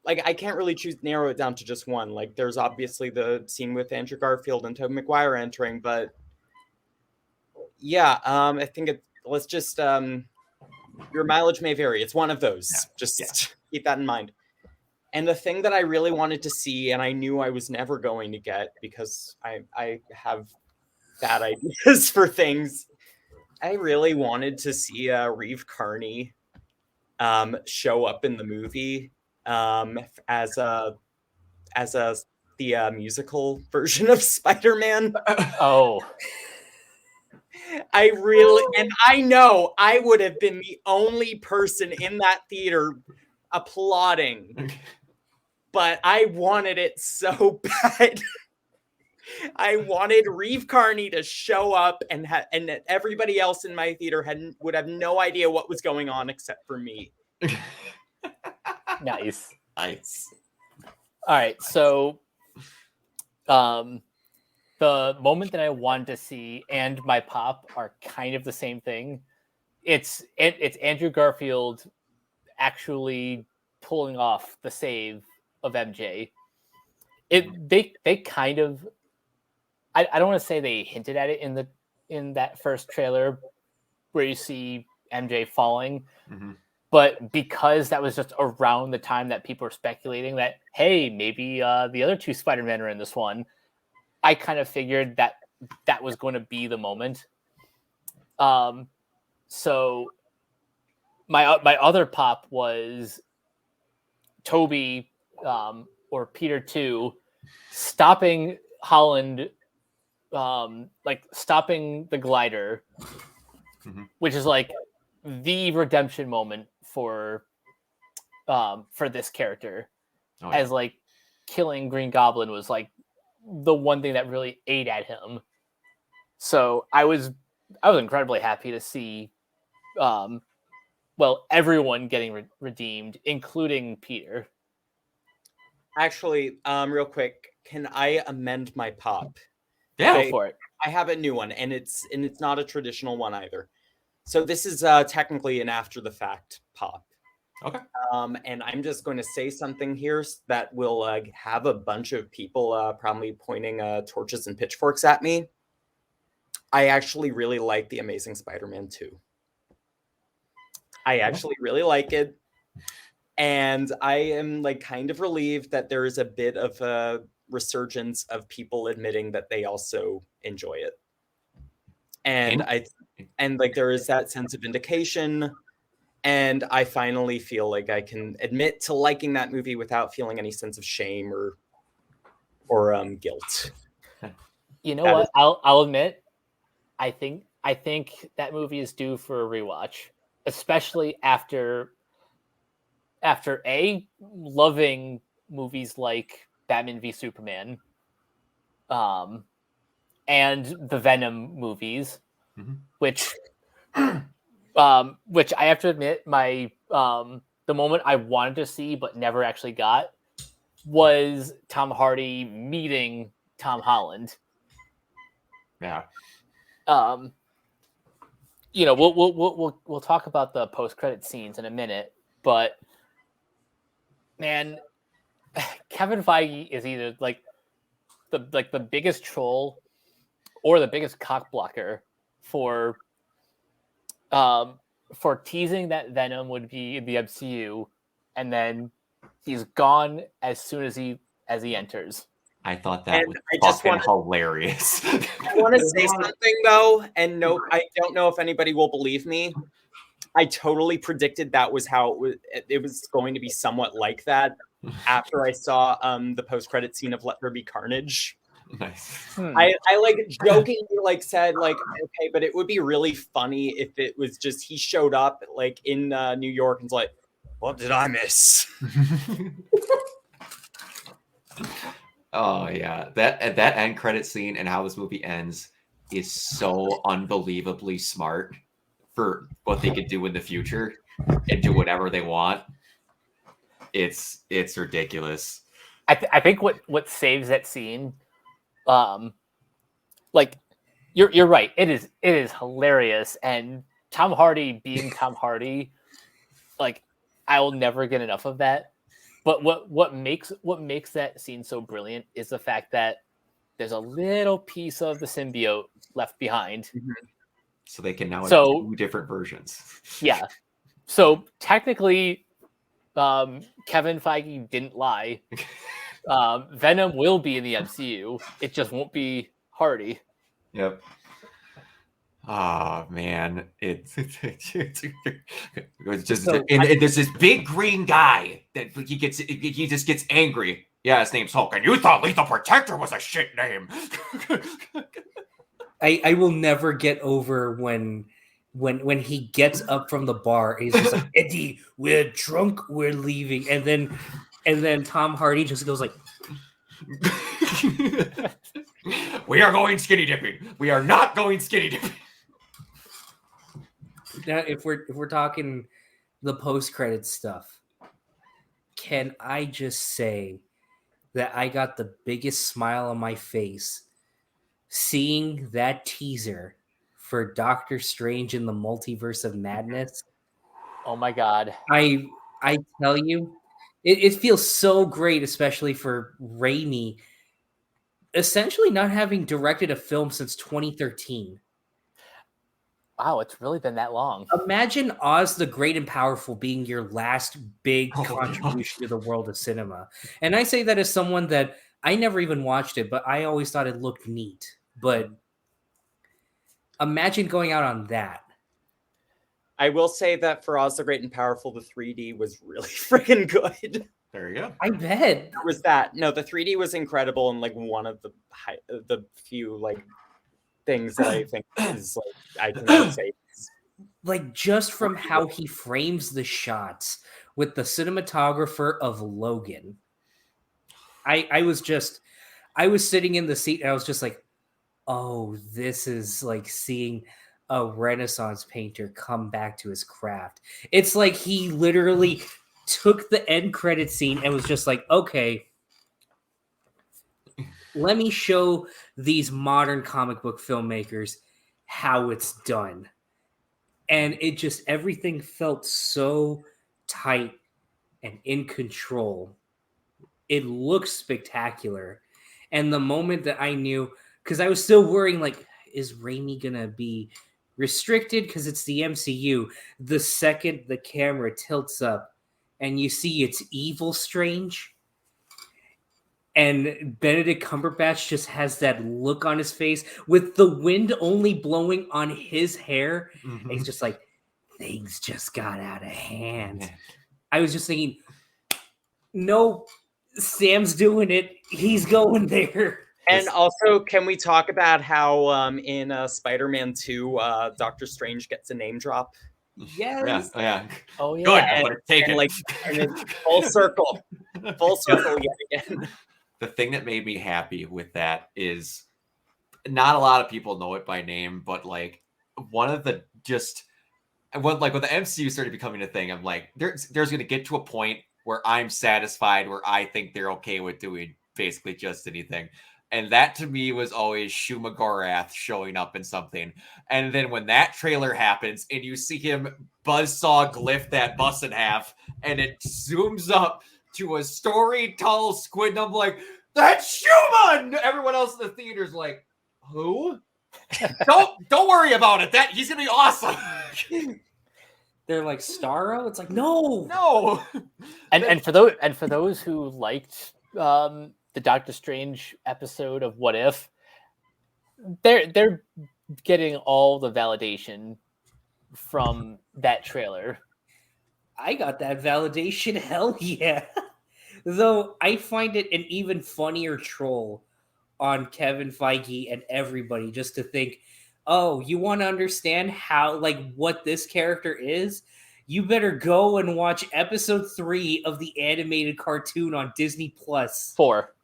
I can't really narrow it down to just one. There's obviously the scene with Andrew Garfield and Tobey Maguire entering, but Yeah, I think let's just your mileage may vary. It's one of those. Yeah, Just keep that in mind. And the thing that I really wanted to see, and I knew I was never going to get because I have bad ideas for things. I really wanted to see Reeve Carney show up in the movie as the musical version of Spider-Man. Oh, And I know I would have been the only person in that theater applauding, but I wanted it so bad. I wanted Reeve Carney to show up, and everybody else in my theater would have no idea what was going on except for me. nice. Nice. All right, so the moment that I wanted to see and my pop are kind of the same thing. It's Andrew Garfield actually pulling off the save of MJ. They kind of I don't want to say they hinted at it in that first trailer where you see MJ falling. Mm-hmm. But because that was just around the time that people were speculating that, hey, maybe the other two Spider-Men are in this one, I kind of figured that was going to be the moment. So my other pop was Toby or Peter 2 stopping Holland, like stopping the glider, which is like the redemption moment for this character, as like killing Green Goblin was like the one thing that really ate at him. So I was incredibly happy to see everyone getting redeemed, including Peter. Actually, real quick, can I amend my pop? Yeah, Go for it. I have a new one, and it's not a traditional one either. So this is technically an after the fact pop. Okay. And I'm just going to say something here that will have a bunch of people probably pointing torches and pitchforks at me. I actually really like The Amazing Spider-Man 2. I actually really like it. And I am like kind of relieved that there is a bit of a resurgence of people admitting that they also enjoy it. And like there is that sense of vindication. And I finally feel like I can admit to liking that movie without feeling any sense of shame or guilt. You know what? I'll admit, I think that movie is due for a rewatch, especially after loving movies like Batman v Superman, and the Venom movies, which I have to admit, my the moment I wanted to see but never actually got was Tom Hardy meeting Tom Holland. Yeah. You know, we'll talk about the post-credit scenes in a minute, but man, Kevin Feige is either like the biggest troll or the biggest cock blocker for teasing that Venom would be in the MCU, and then he's gone as soon as he enters. I thought that was fucking hilarious. I want to say something though, and no, I don't know if anybody will believe me. I totally predicted that was how it was going to be somewhat like that after I saw the post-credit scene of Let There Be Carnage. Nice. I like jokingly like said like, okay, but it would be really funny if it was just he showed up like in New York and's like, what did I miss? Oh yeah, that end credit scene and how this movie ends is so unbelievably smart for what they could do in the future and do whatever they want. It's ridiculous. I think what saves that scene, like you're right. It is hilarious, and Tom Hardy being Tom Hardy, like I will never get enough of that. But what makes that scene so brilliant is the fact that there's a little piece of the symbiote left behind, So they can now have So- 2 different versions. Yeah. So technically, Kevin Feige didn't lie. Venom will be in the MCU. It just won't be Hardy. Yep. Oh man, it's just So, and there's this big green guy that he just gets angry. Yeah, his name's Hulk, and you thought Lethal Protector was a shit name. I will never get over when he gets up from the bar and he's just like, Eddie, we're drunk, we're leaving, and then Tom Hardy just goes like, We are going skinny dipping. We are not going skinny dipping. now if we're talking the post credit stuff, can I just say that I got the biggest smile on my face seeing that teaser for Doctor Strange in the Multiverse of Madness. Oh my god. I tell you, it feels so great, especially for Raimi, essentially not having directed a film since 2013. Wow, it's really been that long. Imagine Oz the Great and Powerful being your last big Oh, contribution to the world of cinema. And I say that as someone that I never even watched it, but I always thought it looked neat. But imagine going out on that. I will say that for Oz the Great and Powerful, the 3D was really freaking good. There you go. I bet. There was that. No, the 3D was incredible, and like one of the few like things that I think is like I can say. Like just from how he frames the shots with the cinematographer of Logan. I was sitting in the seat and I was just like, oh, this is like seeing a Renaissance painter come back to his craft. It's like he literally took the end credit scene and was just like, okay, let me show these modern comic book filmmakers how it's done. And it just, everything felt so tight and in control. It looked spectacular. And the moment that I knew, because I was still worrying, like, is Raimi going to be restricted? Because it's the MCU. The second the camera tilts up and you see it's Evil Strange, and Benedict Cumberbatch just has that look on his face with the wind only blowing on his hair. Mhm. And he's just like, things just got out of hand. I was just thinking, no, Sam's doing it. He's going there. And also, can we talk about how in Spider-Man 2, Doctor Strange gets a name drop? Yes. Yeah. Oh yeah. Good. And, Take and it. like, and then full circle yet again. The thing that made me happy with that is not a lot of people know it by name, but like one of the just when the MCU started becoming a thing, I'm like, there's going to get to a point where I'm satisfied, where I think they're okay with doing basically just anything. And that to me was always Shuma Gorath showing up in something. And then when that trailer happens and you see him buzzsaw glyph that bus in half and it zooms up to a story tall squid, and I'm like, that's Shuma! And everyone else in the theater's like, who? Don't worry about it. That he's gonna be awesome. They're like, Starro? It's like, no. No. And for those who liked the Doctor Strange episode of What If, they're getting all the validation from that trailer. I got that validation. Hell yeah. Though I find it an even funnier troll on Kevin Feige and everybody just to think, oh, you want to understand how, like, what this character is? You better go and watch episode 3 of the animated cartoon on Disney Plus. 4.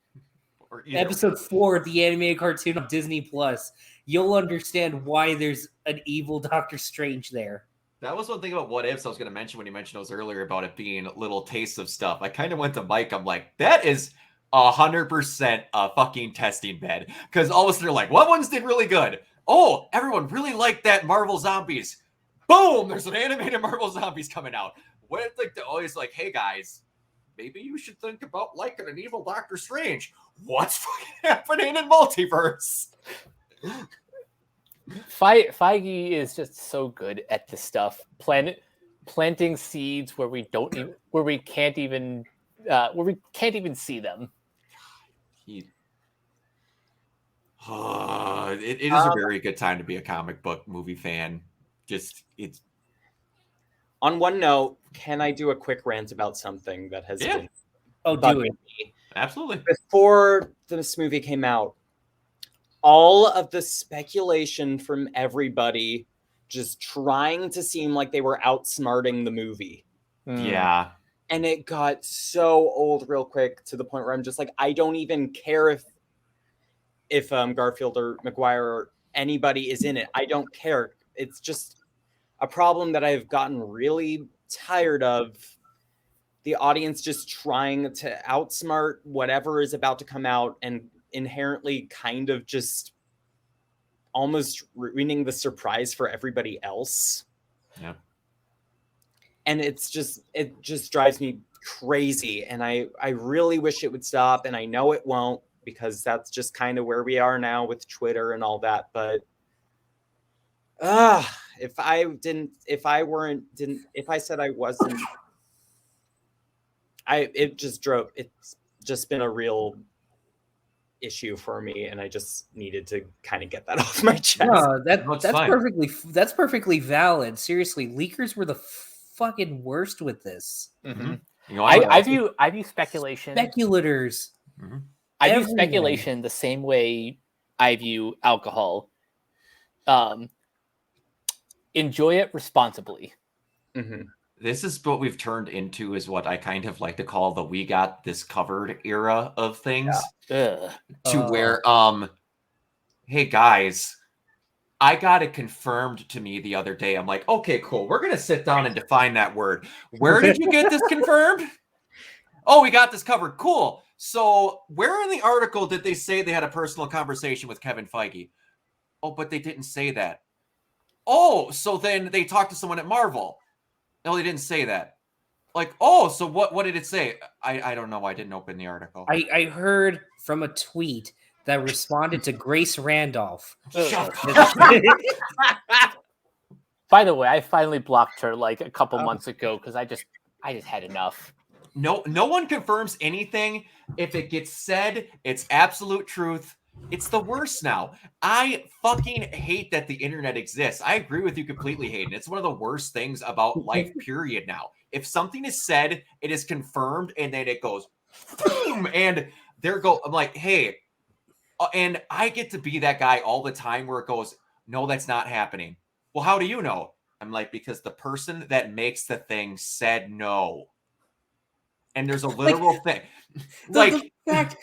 Episode 4 of the animated cartoon on Disney Plus. You'll understand why there's an evil Doctor Strange there. That was one thing about What Ifs I was going to mention when you mentioned those earlier about it being little tastes of stuff. I kind of went to Mike. I'm like, that is 100% a fucking testing bed. Because all of a sudden they're like, what ones did really good? Oh, everyone really liked that Marvel Zombies. Boom! There's an animated Marvel Zombies coming out. What like they're always like, hey guys, maybe you should think about liking an evil Doctor Strange. What's fucking happening in multiverse? Feige is just so good at this stuff. Planting seeds where we don't even, where we can't even see them. It is a very good time to be a comic book movie fan. It's On one note, can I do a quick rant about something that has been do bugging it. me? absolutely. Before this movie came out, all of the speculation from everybody just trying to seem like they were outsmarting the movie. Yeah. And it got so old real quick to the point where I'm just like, I don't even care if Garfield or Maguire or anybody is in it. I don't care. It's just a problem that I've gotten really tired of. The audience just trying to outsmart whatever is about to come out and inherently kind of just almost ruining the surprise for everybody else. Yeah. And it just drives me crazy. And I really wish it would stop. And I know it won't, because that's just kind of where we are now with Twitter and all that. But if I said I wasn't, it's just been a real issue for me, and I just needed to kind of get that off my chest. No, it's that's fine. perfectly valid. Seriously, leakers were the fucking worst with this. Mm-hmm. You know, I view speculation. Speculators. Mhm. I view Everywhere. speculation the same way I view alcohol. Enjoy it responsibly. Mm-hmm. This is what we've turned into, is what I kind of like to call the "we got this covered" era of things. Ugh. To where, hey guys, I got it confirmed to me the other day. I'm like, okay, cool. We're gonna sit down and define that word. Where did you get this confirmed? Oh, we got this covered. Cool. So, where in the article did they say they had a personal conversation with Kevin Feige? Oh, but they didn't say that. Oh, so then they talked to someone at Marvel. No, they didn't say that. Like, oh, so what did it say? I don't know. I didn't open the article. I heard from a tweet that responded to Grace Randolph. Shut By the way, I finally blocked her like a couple months ago because I just had enough. No one confirms anything. If it gets said, it's absolute truth. It's the worst now. I fucking hate that the internet exists. I agree with you completely, Hayden. It's one of the worst things about life, period, now. If something is said, it is confirmed, and then it goes boom, and there go. I'm like, hey, and I get to be that guy all the time where it goes, no, that's not happening. Well, how do you know? I'm like, because the person that makes the thing said no. And there's a literal thing. The fact,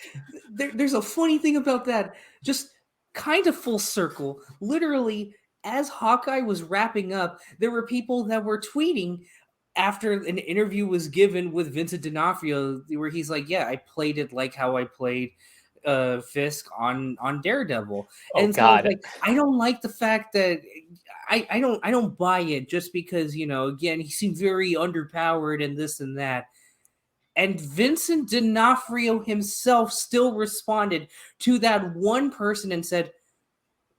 there's a funny thing about that. Just kind of full circle. Literally, as Hawkeye was wrapping up, there were people that were tweeting after an interview was given with Vincent D'Onofrio, where he's like, "Yeah, I played it like how I played Fisk on Daredevil." And so God. like, I don't like the fact that I don't buy it just because, again, he seemed very underpowered and this and that. And Vincent D'Onofrio himself still responded to that one person and said,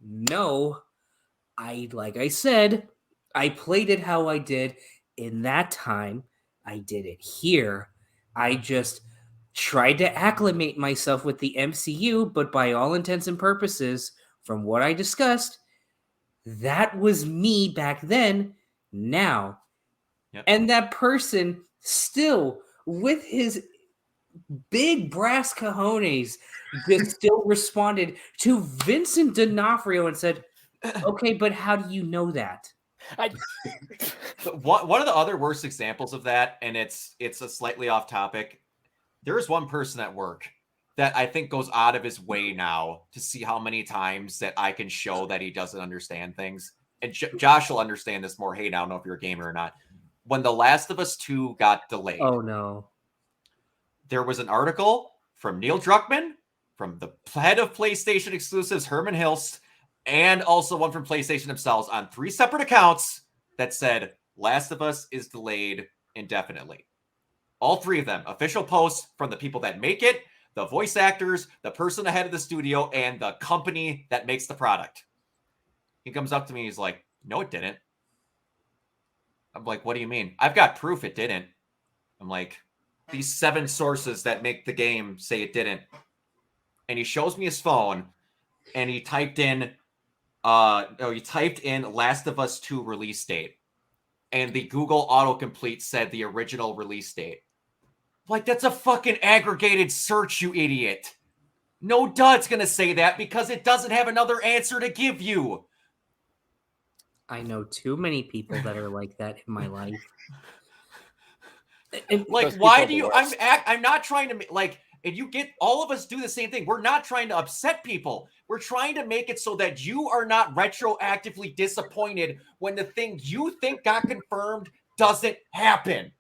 "No, like I said, I played it how I did in that time. I did it here. I just tried to acclimate myself with the MCU, but by all intents and purposes, from what I discussed, that was me back then, now." Yep. And that person still, with his big brass cojones, just still responded to Vincent D'Onofrio and said, "Okay, but how do you know that?" One of the other worst examples of that, and it's a slightly off topic. There's one person at work that I think goes out of his way now to see how many times that I can show that he doesn't understand things. And Josh will understand this more. Hey, now I don't know if you're a gamer or not. When The Last of Us 2 got delayed. Oh, no. There was an article from Neil Druckmann, from the head of PlayStation exclusives, Herman Hilst, and also one from PlayStation themselves on 3 separate accounts that said Last of Us is delayed indefinitely. All 3 of them, official posts from the people that make it, the voice actors, the person ahead of the studio, and the company that makes the product. He comes up to me. He's like, no, it didn't. I'm like, what do you mean? I've got proof it didn't. I'm like, these 7 sources that make the game say it didn't. And he shows me his phone, and he typed in Last of Us 2 release date. And the Google autocomplete said the original release date. Like, that's a fucking aggregated search, you idiot. No duh, it's gonna say that because it doesn't have another answer to give you. I know too many people that are like that in my life. And like, why do you? I'm not trying to like. And you get all of us do the same thing. We're not trying to upset people. We're trying to make it so that you are not retroactively disappointed when the thing you think got confirmed doesn't happen.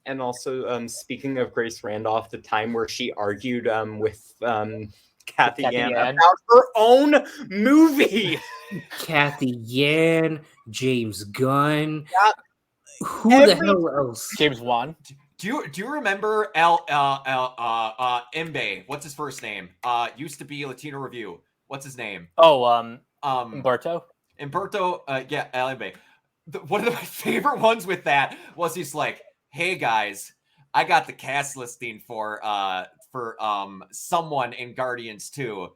And also, speaking of Grace Randolph, the time where she argued with Kathy Yan about her own movie. Kathy Yan, James Gunn. Yeah. Who the hell else? James Wan. Do you remember Mbe? What's his first name? Used to be Latino Review. What's his name? Oh, Umberto. Umberto. Yeah, Mbe. One of my favorite ones with that was he's like, "Hey guys, I got the cast listing for someone in Guardians 2.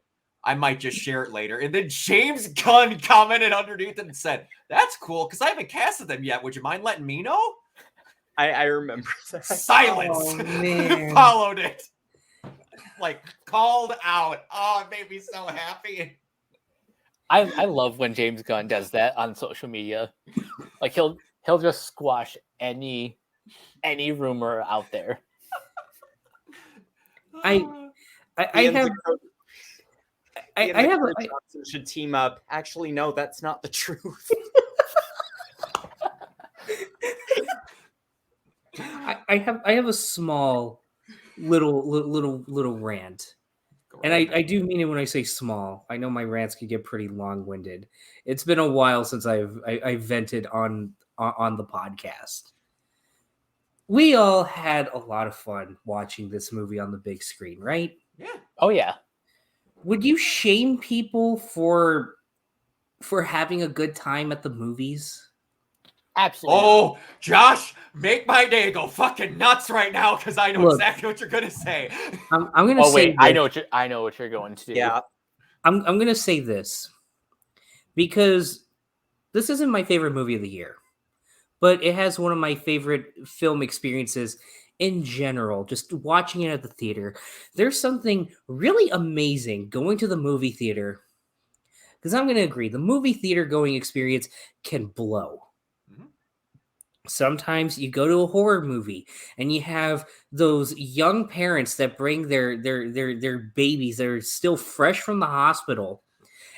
I might just share it later." And then James Gunn commented underneath it and said, "That's cool because I haven't casted them yet. Would you mind letting me know?" I remember that. Silence followed it. Like, called out. Oh, it made me so happy. I love when James Gunn does that on social media. Like he'll just squash any rumor out there. I have should team up. Actually, no, that's not the truth. I have a small little rant. And I do mean it when I say small. I know my rants can get pretty long-winded. It's been a while since I've vented on the podcast. We all had a lot of fun watching this movie on the big screen, right? Yeah. Oh yeah. Would you shame people for having a good time at the movies? Absolutely. Oh, Josh, make my day go fucking nuts right now because I know exactly what you're gonna say. I'm gonna say. Oh wait, this. I know what you're going to do. Yeah. I'm gonna say this because this isn't my favorite movie of the year, but it has one of my favorite film experiences in general. Just watching it at the theater, there's something really amazing going to the movie theater. Because I'm gonna agree, the movie theater going experience can blow. Sometimes you go to a horror movie and you have those young parents that bring their babies that are still fresh from the hospital.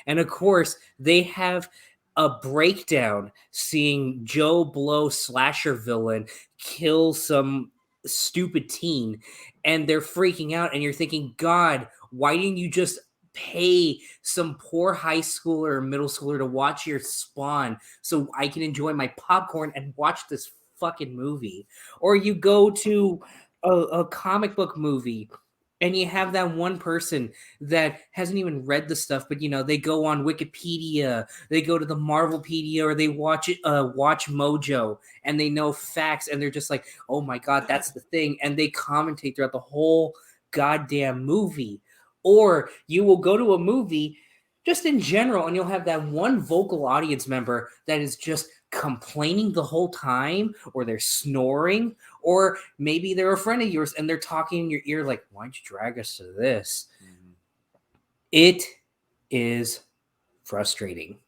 And of course, they have a breakdown seeing Joe Blow slasher villain kill some stupid teen. And they're freaking out. And you're thinking, God, why didn't you just pay some poor high schooler or middle schooler to watch your Spawn so I can enjoy my popcorn and watch this fucking movie? Or you go to a comic book movie and you have that one person that hasn't even read the stuff, but they go on Wikipedia, they go to the Marvelpedia, or they watch Mojo, and they know facts, and they're just like, oh my God, that's the thing. And they commentate throughout the whole goddamn movie. Or you will go to a movie just in general, and you'll have that one vocal audience member that is just complaining the whole time, or they're snoring, or maybe they're a friend of yours and they're talking in your ear like, why'd you drag us to this? Mm-hmm. It is frustrating,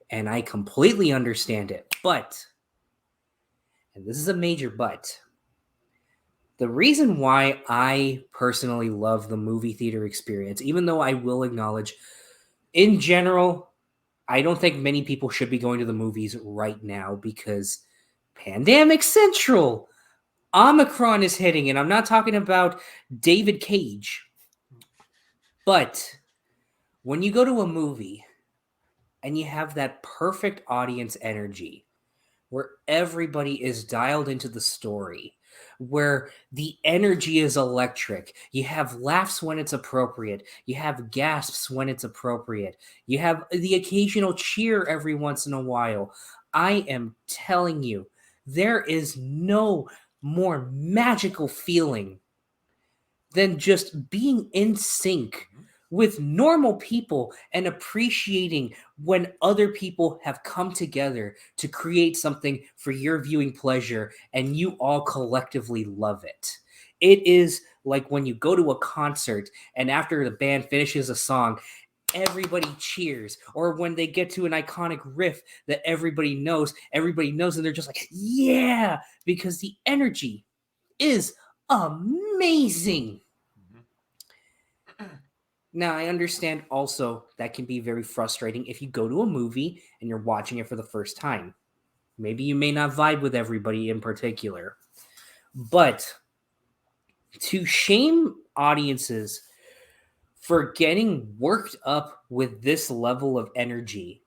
and I completely understand it. But, and this is a major but, the reason why I personally love the movie theater experience, even though I will acknowledge, in general, I don't think many people should be going to the movies right now because Pandemic Central, Omicron is hitting, and I'm not talking about David Cage. But when you go to a movie and you have that perfect audience energy where everybody is dialed into the story, where the energy is electric. You have laughs when it's appropriate. You have gasps when it's appropriate. You have the occasional cheer every once in a while. I am telling you, there is no more magical feeling than just being in sync with normal people and appreciating when other people have come together to create something for your viewing pleasure and you all collectively love it. It is like when you go to a concert and after the band finishes a song, everybody cheers, or when they get to an iconic riff that everybody knows, and they're just like, yeah, because the energy is amazing. Now, I understand also that can be very frustrating if you go to a movie and you're watching it for the first time. Maybe you may not vibe with everybody in particular. But to shame audiences for getting worked up with this level of energy,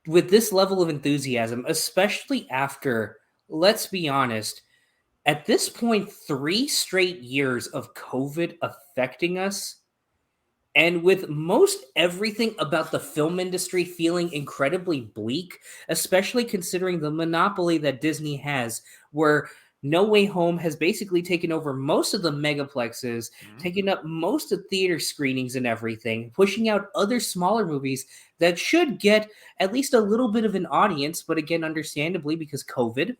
with this level of enthusiasm, especially after, let's be honest, at this point, 3 straight years of COVID affecting us, and with most everything about the film industry feeling incredibly bleak, especially considering the monopoly that Disney has, where No Way Home has basically taken over most of the megaplexes, taken up most of theater screenings and everything, pushing out other smaller movies that should get at least a little bit of an audience, but again, understandably, because COVID.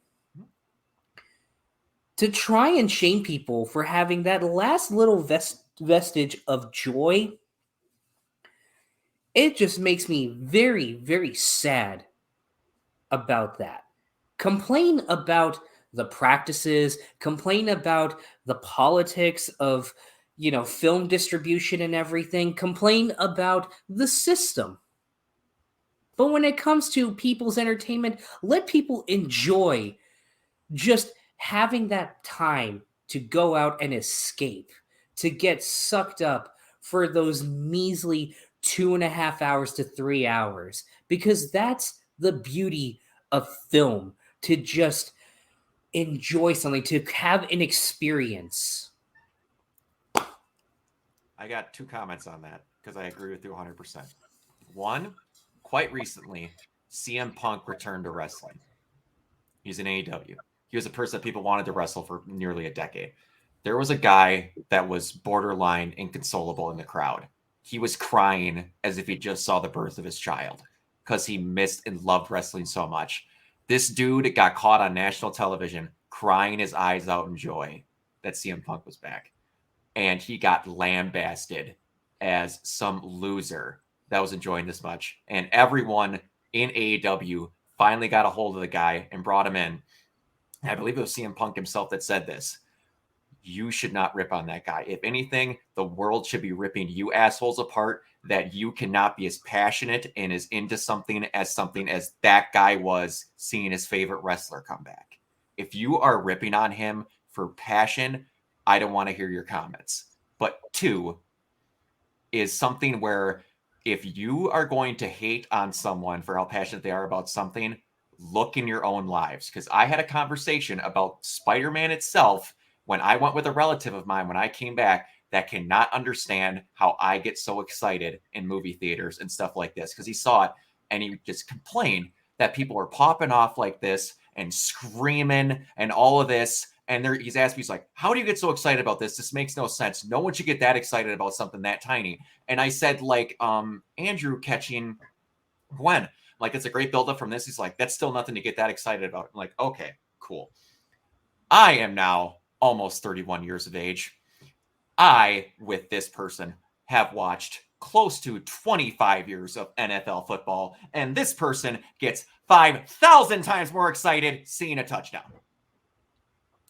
To try and shame people for having that last little vestige of joy, it just makes me very, very sad about that. Complain about the practices, complain about the politics of, film distribution and everything, complain about the system. But when it comes to people's entertainment, let people enjoy just having that time to go out and escape, to get sucked up for those measly 2.5 hours to 3 hours, because that's the beauty of film, to just enjoy something, to have an experience. I got 2 comments on that because I agree with you 100%. One, quite recently, CM Punk returned to wrestling. He's in AEW. He was a person that people wanted to wrestle for nearly a decade. There was a guy that was borderline inconsolable in the crowd. He was crying as if he just saw the birth of his child because he missed and loved wrestling so much. This dude got caught on national television crying his eyes out in joy that CM Punk was back. And he got lambasted as some loser that was enjoying this much. And everyone in AEW finally got a hold of the guy and brought him in. And I believe it was CM Punk himself that said this. You should not rip on that guy. If anything, the world should be ripping you assholes apart, that you cannot be as passionate and as into something as that guy was seeing his favorite wrestler come back. If you are ripping on him for passion, I don't want to hear your comments. But 2 is something where if you are going to hate on someone for how passionate they are about something, look in your own lives. Because I had a conversation about Spider-Man itself when I went with a relative of mine when I came back that cannot understand how I get so excited in movie theaters and stuff like this. Because he saw it and he just complained that people are popping off like this and screaming and all of this. And he's asked me, he's like, how do you get so excited about this? This makes no sense. No one should get that excited about something that tiny. And I said, like, Andrew catching Gwen. Like, it's a great buildup from this. He's like, that's still nothing to get that excited about. I'm like, okay, cool. I am now almost 31 years of age. I, with this person, have watched close to 25 years of NFL football. And this person gets 5,000 times more excited seeing a touchdown.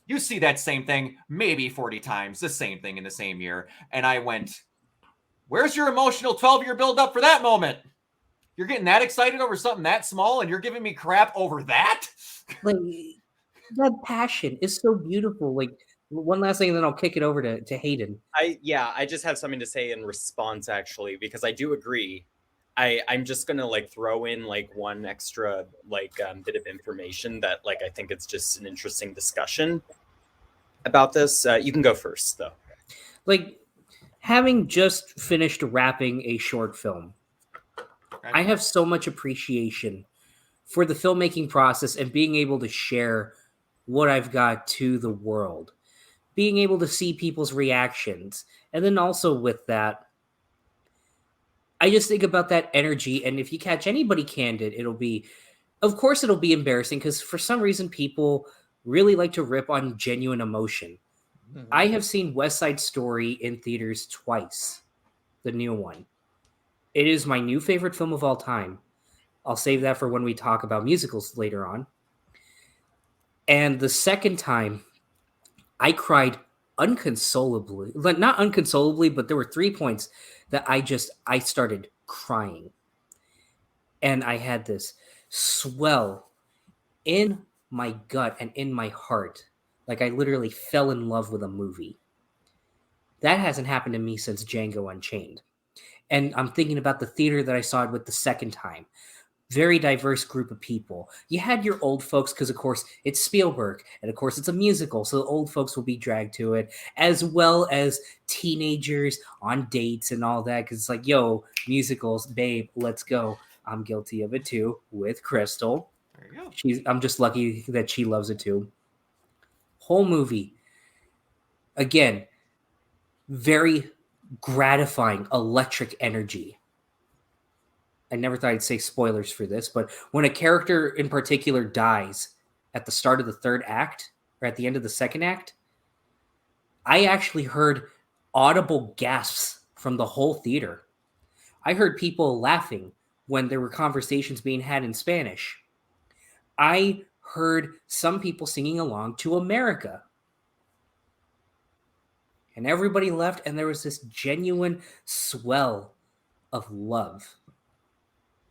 You see that same thing maybe 40 times, the same thing in the same year. And I went, where's your emotional 12-year build-up for that moment? You're getting that excited over something that small and you're giving me crap over that? Like, that passion is so beautiful. Like, one last thing, and then I'll kick it over to Hayden. I just have something to say in response, actually, because I do agree. I'm just gonna throw in one extra bit of information that I think it's just an interesting discussion. about this. You can go first, though. Like, having just finished wrapping a short film, I have so much appreciation for the filmmaking process and being able to share what I've got to the world, being able to see people's reactions. And then also with that, I just think about that energy. And if you catch anybody candid, of course, it'll be embarrassing because for some reason, people really like to rip on genuine emotion. Mhm. I have seen West Side Story in theaters twice, the new one. It is my new favorite film of all time. I'll save that for when we talk about musicals later on. And the second time, I cried unconsolably. Like, not unconsolably, but there were 3 points that I started crying. And I had this swell in my gut and in my heart. Like I literally fell in love with a movie. That hasn't happened to me since Django Unchained. And I'm thinking about the theater that I saw it with the second time. Very diverse group of people. You had your old folks because, of course, it's Spielberg, and of course, it's a musical, so the old folks will be dragged to it, as well as teenagers on dates and all that. Because it's like, yo, musicals, babe, let's go. I'm guilty of it too with Crystal. There you go. I'm just lucky that she loves it too. Whole movie, again, very gratifying, electric energy. I never thought I'd say spoilers for this, but when a character in particular dies at the start of the third act or at the end of the second act, I actually heard audible gasps from the whole theater. I heard people laughing when there were conversations being had in Spanish. I heard some people singing along to America. And everybody left, and there was this genuine swell of love.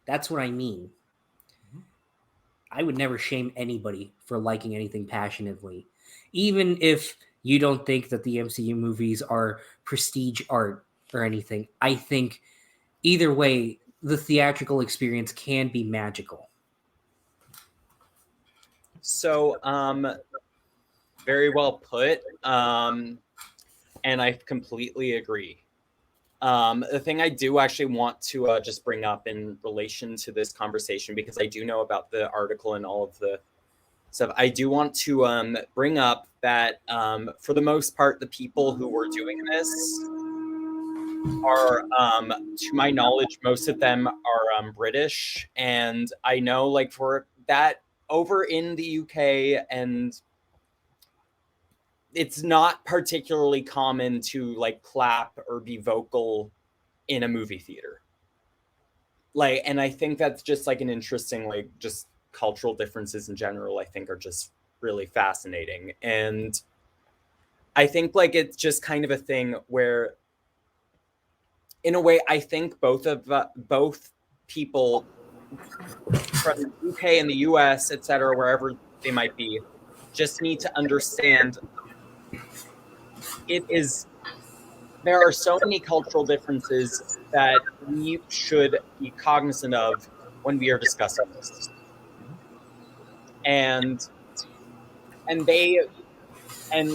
That's what I mean. I would never shame anybody for liking anything passionately. Even if you don't think that the MCU movies are prestige art or anything, I think either way, the theatrical experience can be magical. So, very well put. And I completely agree. The thing I do actually want to just bring up in relation to this conversation, because I do know about the article and all of the stuff, I do want to bring up that for the most part, the people who were doing this are, to my knowledge, most of them are British. And I know, like, for that over in the UK, and it's not particularly common to like clap or be vocal in a movie theater. Like, and I think that's just like an interesting, like, just cultural differences in general, I think are just really fascinating. And I think like it's just kind of a thing where, in a way, I think both people from the UK and the US, etc., wherever they might be, just need to understand there are so many cultural differences that we should be cognizant of when we are discussing this. And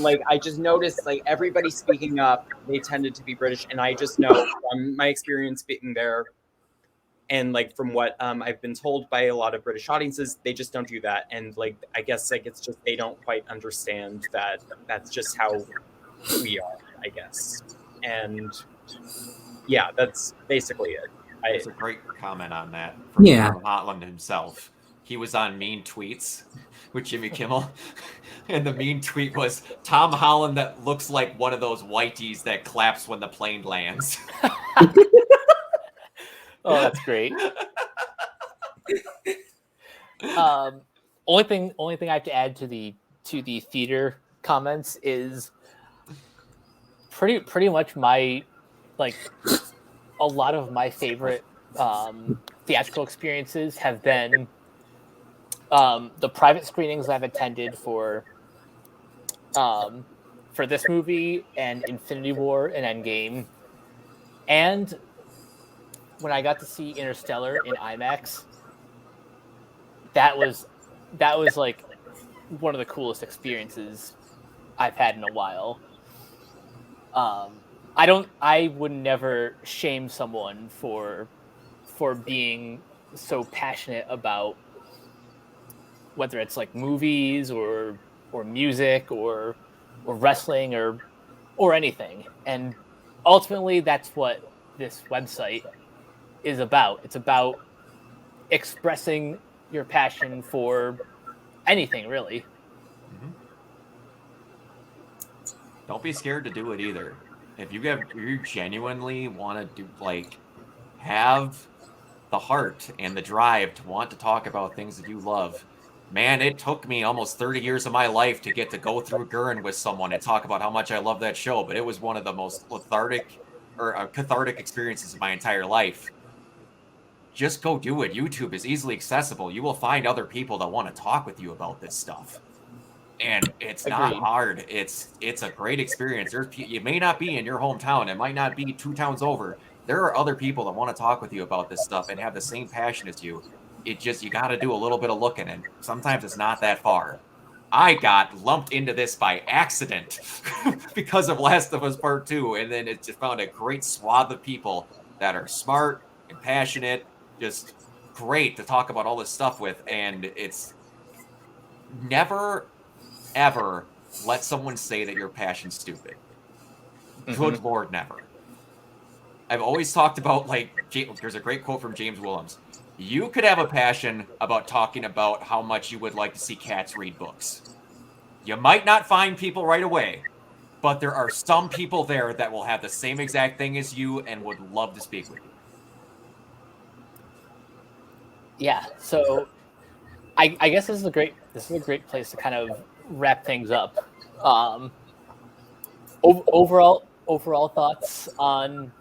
like, I just noticed, like, everybody speaking up, they tended to be British. And I just know from my experience being there, and like from what I've been told by a lot of British audiences, they just don't do that. And like, I guess like it's just they don't quite understand that that's just how we are, I guess. And yeah, that's basically it. It's a great comment on that from Tom Holland himself. He was on Mean Tweets with Jimmy Kimmel, and the mean tweet was Tom Holland that looks like one of those whiteys that claps when the plane lands. Oh, that's great. Only thing I have to add to the theater comments is pretty much my, like, a lot of my favorite theatrical experiences have been the private screenings I've attended for this movie and Infinity War and Endgame, and when I got to see Interstellar in IMAX. That was like one of the coolest experiences I've had in a while. I would never shame someone for being so passionate about whether it's like movies or music or wrestling or anything. And ultimately that's what this website is about. It's about expressing your passion for anything, really. Mm-hmm. Don't be scared to do it either. If you genuinely want to do, like, have the heart and the drive to want to talk about things that you love. Man, it took me almost 30 years of my life to get to go through Gurren with someone and talk about how much I love that show, but it was one of the most cathartic experiences of my entire life. Just go do it. YouTube is easily accessible. You will find other people that want to talk with you about this stuff. And it's not Agreed. hard. It's a great experience. You may not be in your hometown. It might not be 2 towns over. There are other people that want to talk with you about this stuff and have the same passion as you. It just, you got to do a little bit of looking, and sometimes it's not that far. I got lumped into this by accident because of Last of Us Part 2, and then it just found a great swath of people that are smart and passionate, just great to talk about all this stuff with, and it's never ever let someone say that your passion's stupid. Good Lord, never. I've always talked about, like, there's a great quote from James Willems. You could have a passion about talking about how much you would like to see cats read books. You might not find people right away, but there are some people there that will have the same exact thing as you and would love to speak with you. Yeah, so I guess this is a great place to kind of wrap things up. Overall thoughts on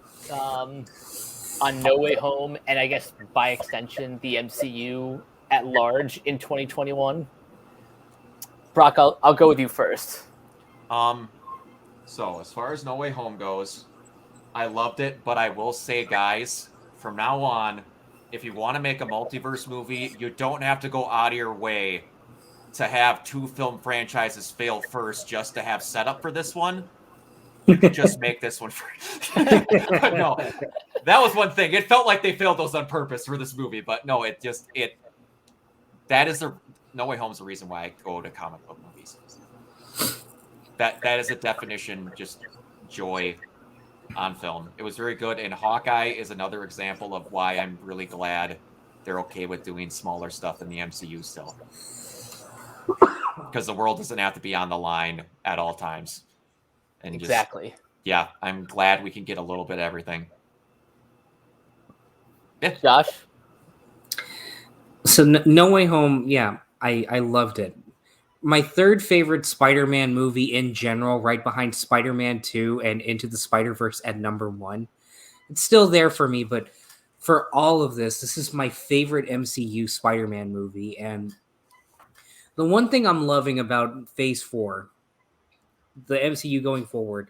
No Way Home, and I guess by extension the MCU at large in 2021. Brock, I'll go with you first. So as far as No Way Home goes, I loved it, but I will say, guys, from now on, if you want to make a multiverse movie, you don't have to go out of your way to have 2 film franchises fail first just to have setup for this one. You could just make this one first. No, that was one thing. It felt like they failed those on purpose for this movie, but no, that is No Way Home's the reason why I go to comic book movies. That is a definition, just joy on film. It was very good, and Hawkeye is another example of why I'm really glad they're okay with doing smaller stuff in the MCU still. Because the world doesn't have to be on the line at all times. And exactly. Yeah, I'm glad we can get a little bit of everything. Yeah. Josh? So No Way Home, yeah, I loved it. My third favorite Spider-Man movie in general, right behind Spider-Man 2 and Into the Spider-Verse at number 1. It's still there for me, but for all of this is my favorite MCU Spider-Man movie. And the one thing I'm loving about Phase 4, the MCU going forward,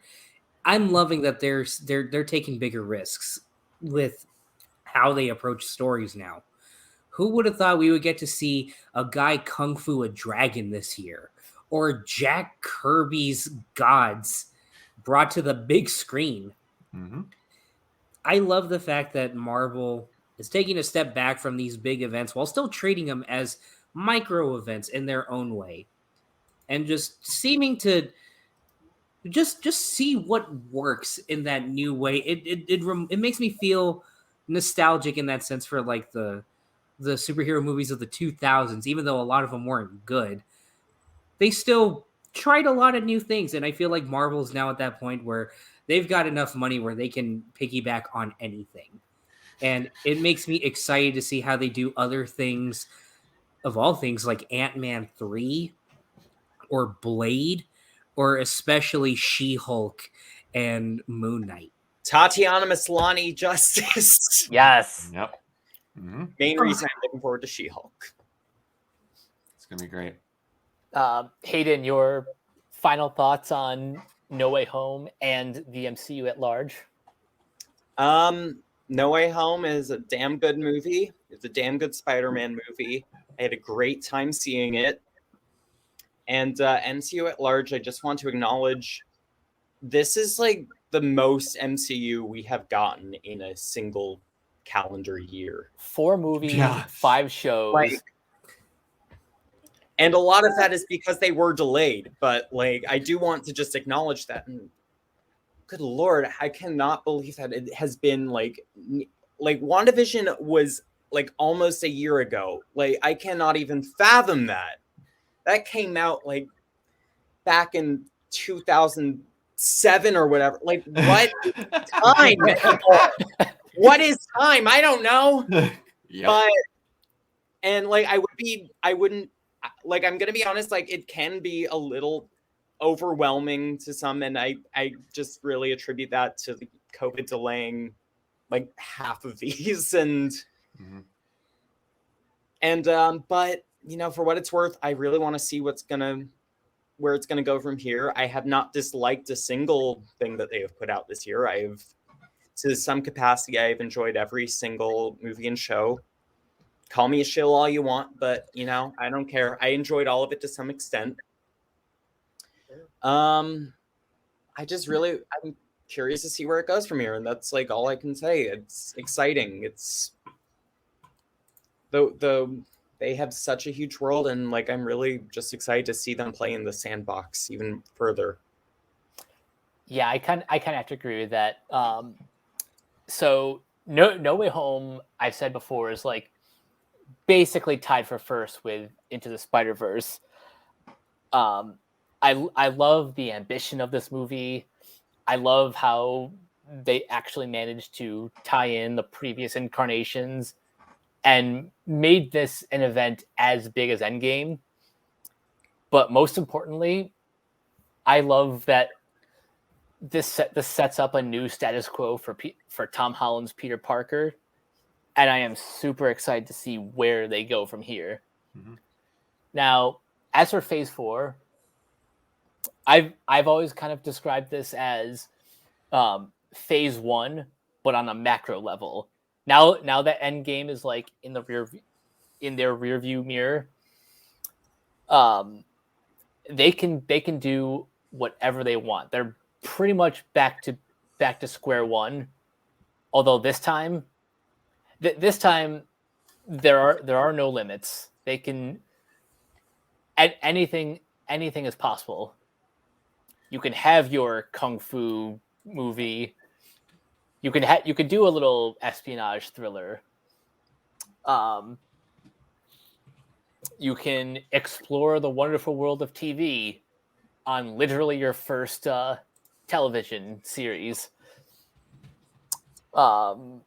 I'm loving that they're taking bigger risks with how they approach stories now. Who would have thought we would get to see a guy kung fu a dragon this year, or Jack Kirby's gods brought to the big screen? Mm-hmm. I love the fact that Marvel is taking a step back from these big events while still treating them as micro events in their own way, and just seeming to just see what works in that new way. It makes me feel nostalgic in that sense for like the superhero movies of the 2000s. Even though a lot of them weren't good, they still tried a lot of new things, and I feel like Marvel's now at that point where they've got enough money where they can piggyback on anything, and it makes me excited to see how they do other things, of all things, like Ant-Man 3 or Blade, or especially She-Hulk and Moon Knight. Tatiana Maslany Justice. Yes. Yep. Mm-hmm. Main reason I'm looking forward to She-Hulk. It's going to be great. Hayden, your final thoughts on No Way Home and the MCU at large? No Way Home is a damn good movie. It's a damn good Spider-Man movie. I had a great time seeing it. And MCU at large, I just want to acknowledge this is like the most MCU we have gotten in a single calendar year. 4 movies, Yeah. 5 shows. Like, and a lot of that is because they were delayed. But like, I do want to just acknowledge that. And good Lord, I cannot believe that it has been like WandaVision was like almost a year ago. Like, I cannot even fathom that. That came out like back in 2007 or whatever. Like, what time? What is time? I don't know. Yep. But, and like, I'm going to be honest, like, it can be a little overwhelming to some. And I just really attribute that to the COVID delaying like half of these. And, but, you know, for what it's worth, I really want to see where it's gonna go from here. I have not disliked a single thing that they have put out this year. To some capacity, I've enjoyed every single movie and show. Call me a shill all you want, but you know, I don't care. I enjoyed all of it to some extent. I'm curious to see where it goes from here, and that's like all I can say. It's exciting. It's they have such a huge world, and like I'm really just excited to see them play in the sandbox even further. Yeah, I kind of have to agree with that. So No Way Home, I've said before, is like basically tied for first with Into the Spider-Verse. I love the ambition of this movie. I love how they actually managed to tie in the previous incarnations and made this an event as big as Endgame. But most importantly, I love that this sets up a new status quo for Tom Holland's Peter Parker, and I am super excited to see where they go from here. Mm-hmm. Now, as for Phase 4, I've always kind of described this as Phase 1, but on a macro level. Now that Endgame is like in their rearview mirror, they can do whatever they want. They're pretty much back to square one. Although this time there are no limits. They can anything is possible. You can have your kung fu movie. You could do a little espionage thriller. You can explore the wonderful world of TV on literally your first television series. And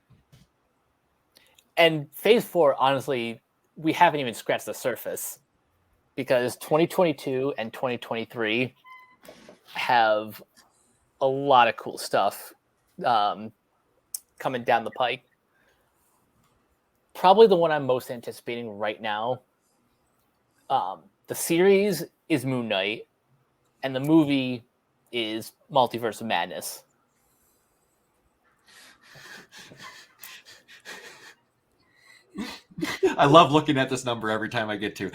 Phase 4, honestly, we haven't even scratched the surface, because 2022 and 2023 have a lot of cool stuff coming down the pike. Probably the one I'm most anticipating right now. The series is Moon Knight, and the movie is Multiverse of Madness. I love looking at this number every time I get to.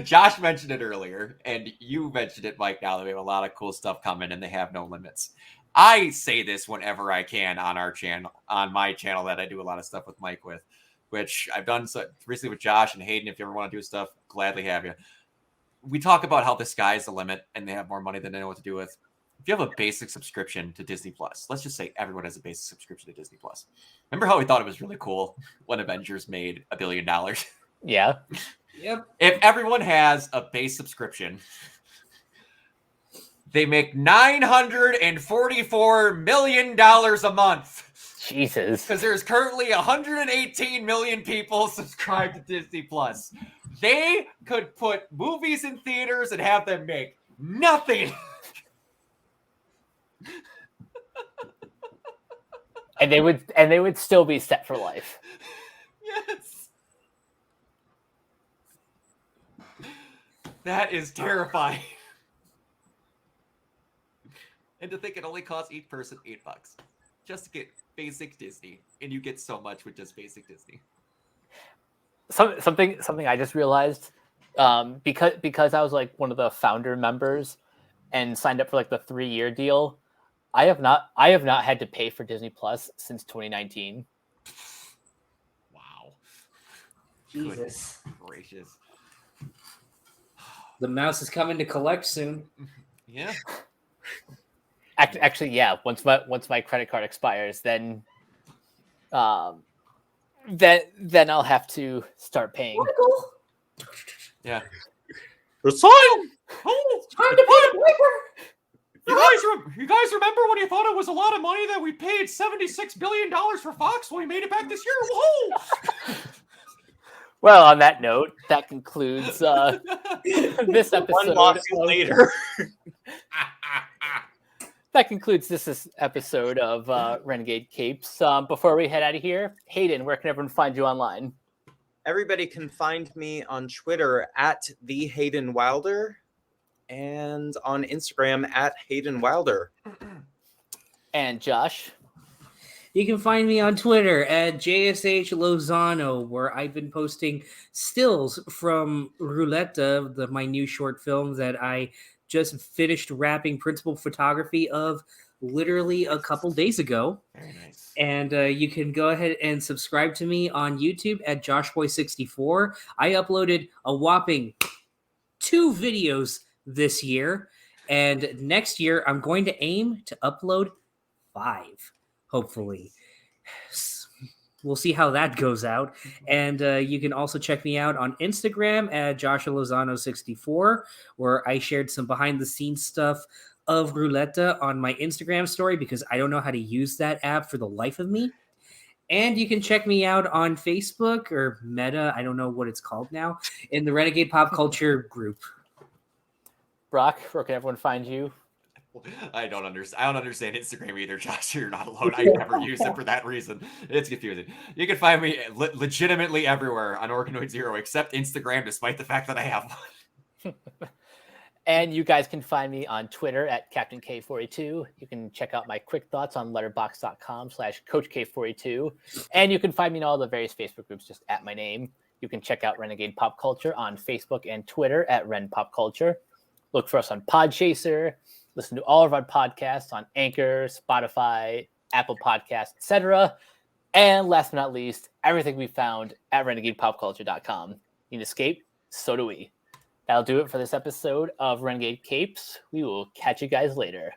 Josh mentioned it earlier, and you mentioned it, Mike, now that we have a lot of cool stuff coming and they have no limits. I say this whenever I can on our channel, on my channel that I do a lot of stuff with Mike with, which I've done recently with Josh and Hayden. If you ever want to do stuff, gladly have you. We talk about how the sky's the limit and they have more money than they know what to do with. If you have a basic subscription to Disney Plus, let's just say everyone has a basic subscription to Disney Plus. Remember how we thought it was really cool when Avengers made $1 billion? Yeah. Yep. If everyone has a base subscription, they make $944 million a month. Jesus. Because there's currently 118 million people subscribed to Disney Plus. They could put movies in theaters and have them make nothing. And they would still be set for life. Yes. That is terrifying. And to think it only costs each person $8 just to get basic Disney, and you get so much with just basic Disney. Something I just realized. because I was like one of the founder members and signed up for like the 3-year deal. I have not had to pay for Disney Plus since 2019. Wow. Jesus. Goodness gracious. The mouse is coming to collect soon. Yeah. Actually, yeah. Once my credit card expires, then I'll have to start paying. Yeah. It's time. Oh, Time to pay the piper. you guys remember when you thought it was a lot of money that we paid $76 billion for Fox when we made it back this year? Whoa! Well, on that note, that concludes this episode. One lawsuit later. That concludes this episode of Renegade Capes. Before we head out of here, Hayden, where can everyone find you online? Everybody can find me on Twitter at the Hayden Wilder and on Instagram at Hayden Wilder. And Josh? You can find me on Twitter at JSH Lozano, where I've been posting stills from Rouletta, my new short film that I just finished wrapping principal photography of literally a couple days ago. Very nice. And you can go ahead and subscribe to me on YouTube at JoshBoy64. I uploaded a whopping 2 videos this year, and next year I'm going to aim to upload 5, hopefully. We'll see how that goes out. And you can also check me out on Instagram at Joshua Lozano64, where I shared some behind-the-scenes stuff of Rouletta on my Instagram story because I don't know how to use that app for the life of me. And you can check me out on Facebook or Meta, I don't know what it's called now, in the Renegade Pop Culture group. Brock, where can everyone find you? I don't understand Instagram either, Josh. You're not alone. I never use it for that reason. It's confusing. You can find me legitimately everywhere on OrganoidZero except Instagram, despite the fact that I have one. And you guys can find me on Twitter at Captain K42. You can check out my quick thoughts on letterboxd.com/CoachK42. And you can find me in all the various Facebook groups just at my name. You can check out Renegade Pop Culture on Facebook and Twitter at Ren Pop Culture. Look for us on Podchaser. Listen to all of our podcasts on Anchor, Spotify, Apple Podcasts, etc. And last but not least, everything we found at RenegadePopCulture.com. You can escape, so do we. That'll do it for this episode of Renegade Capes. We will catch you guys later.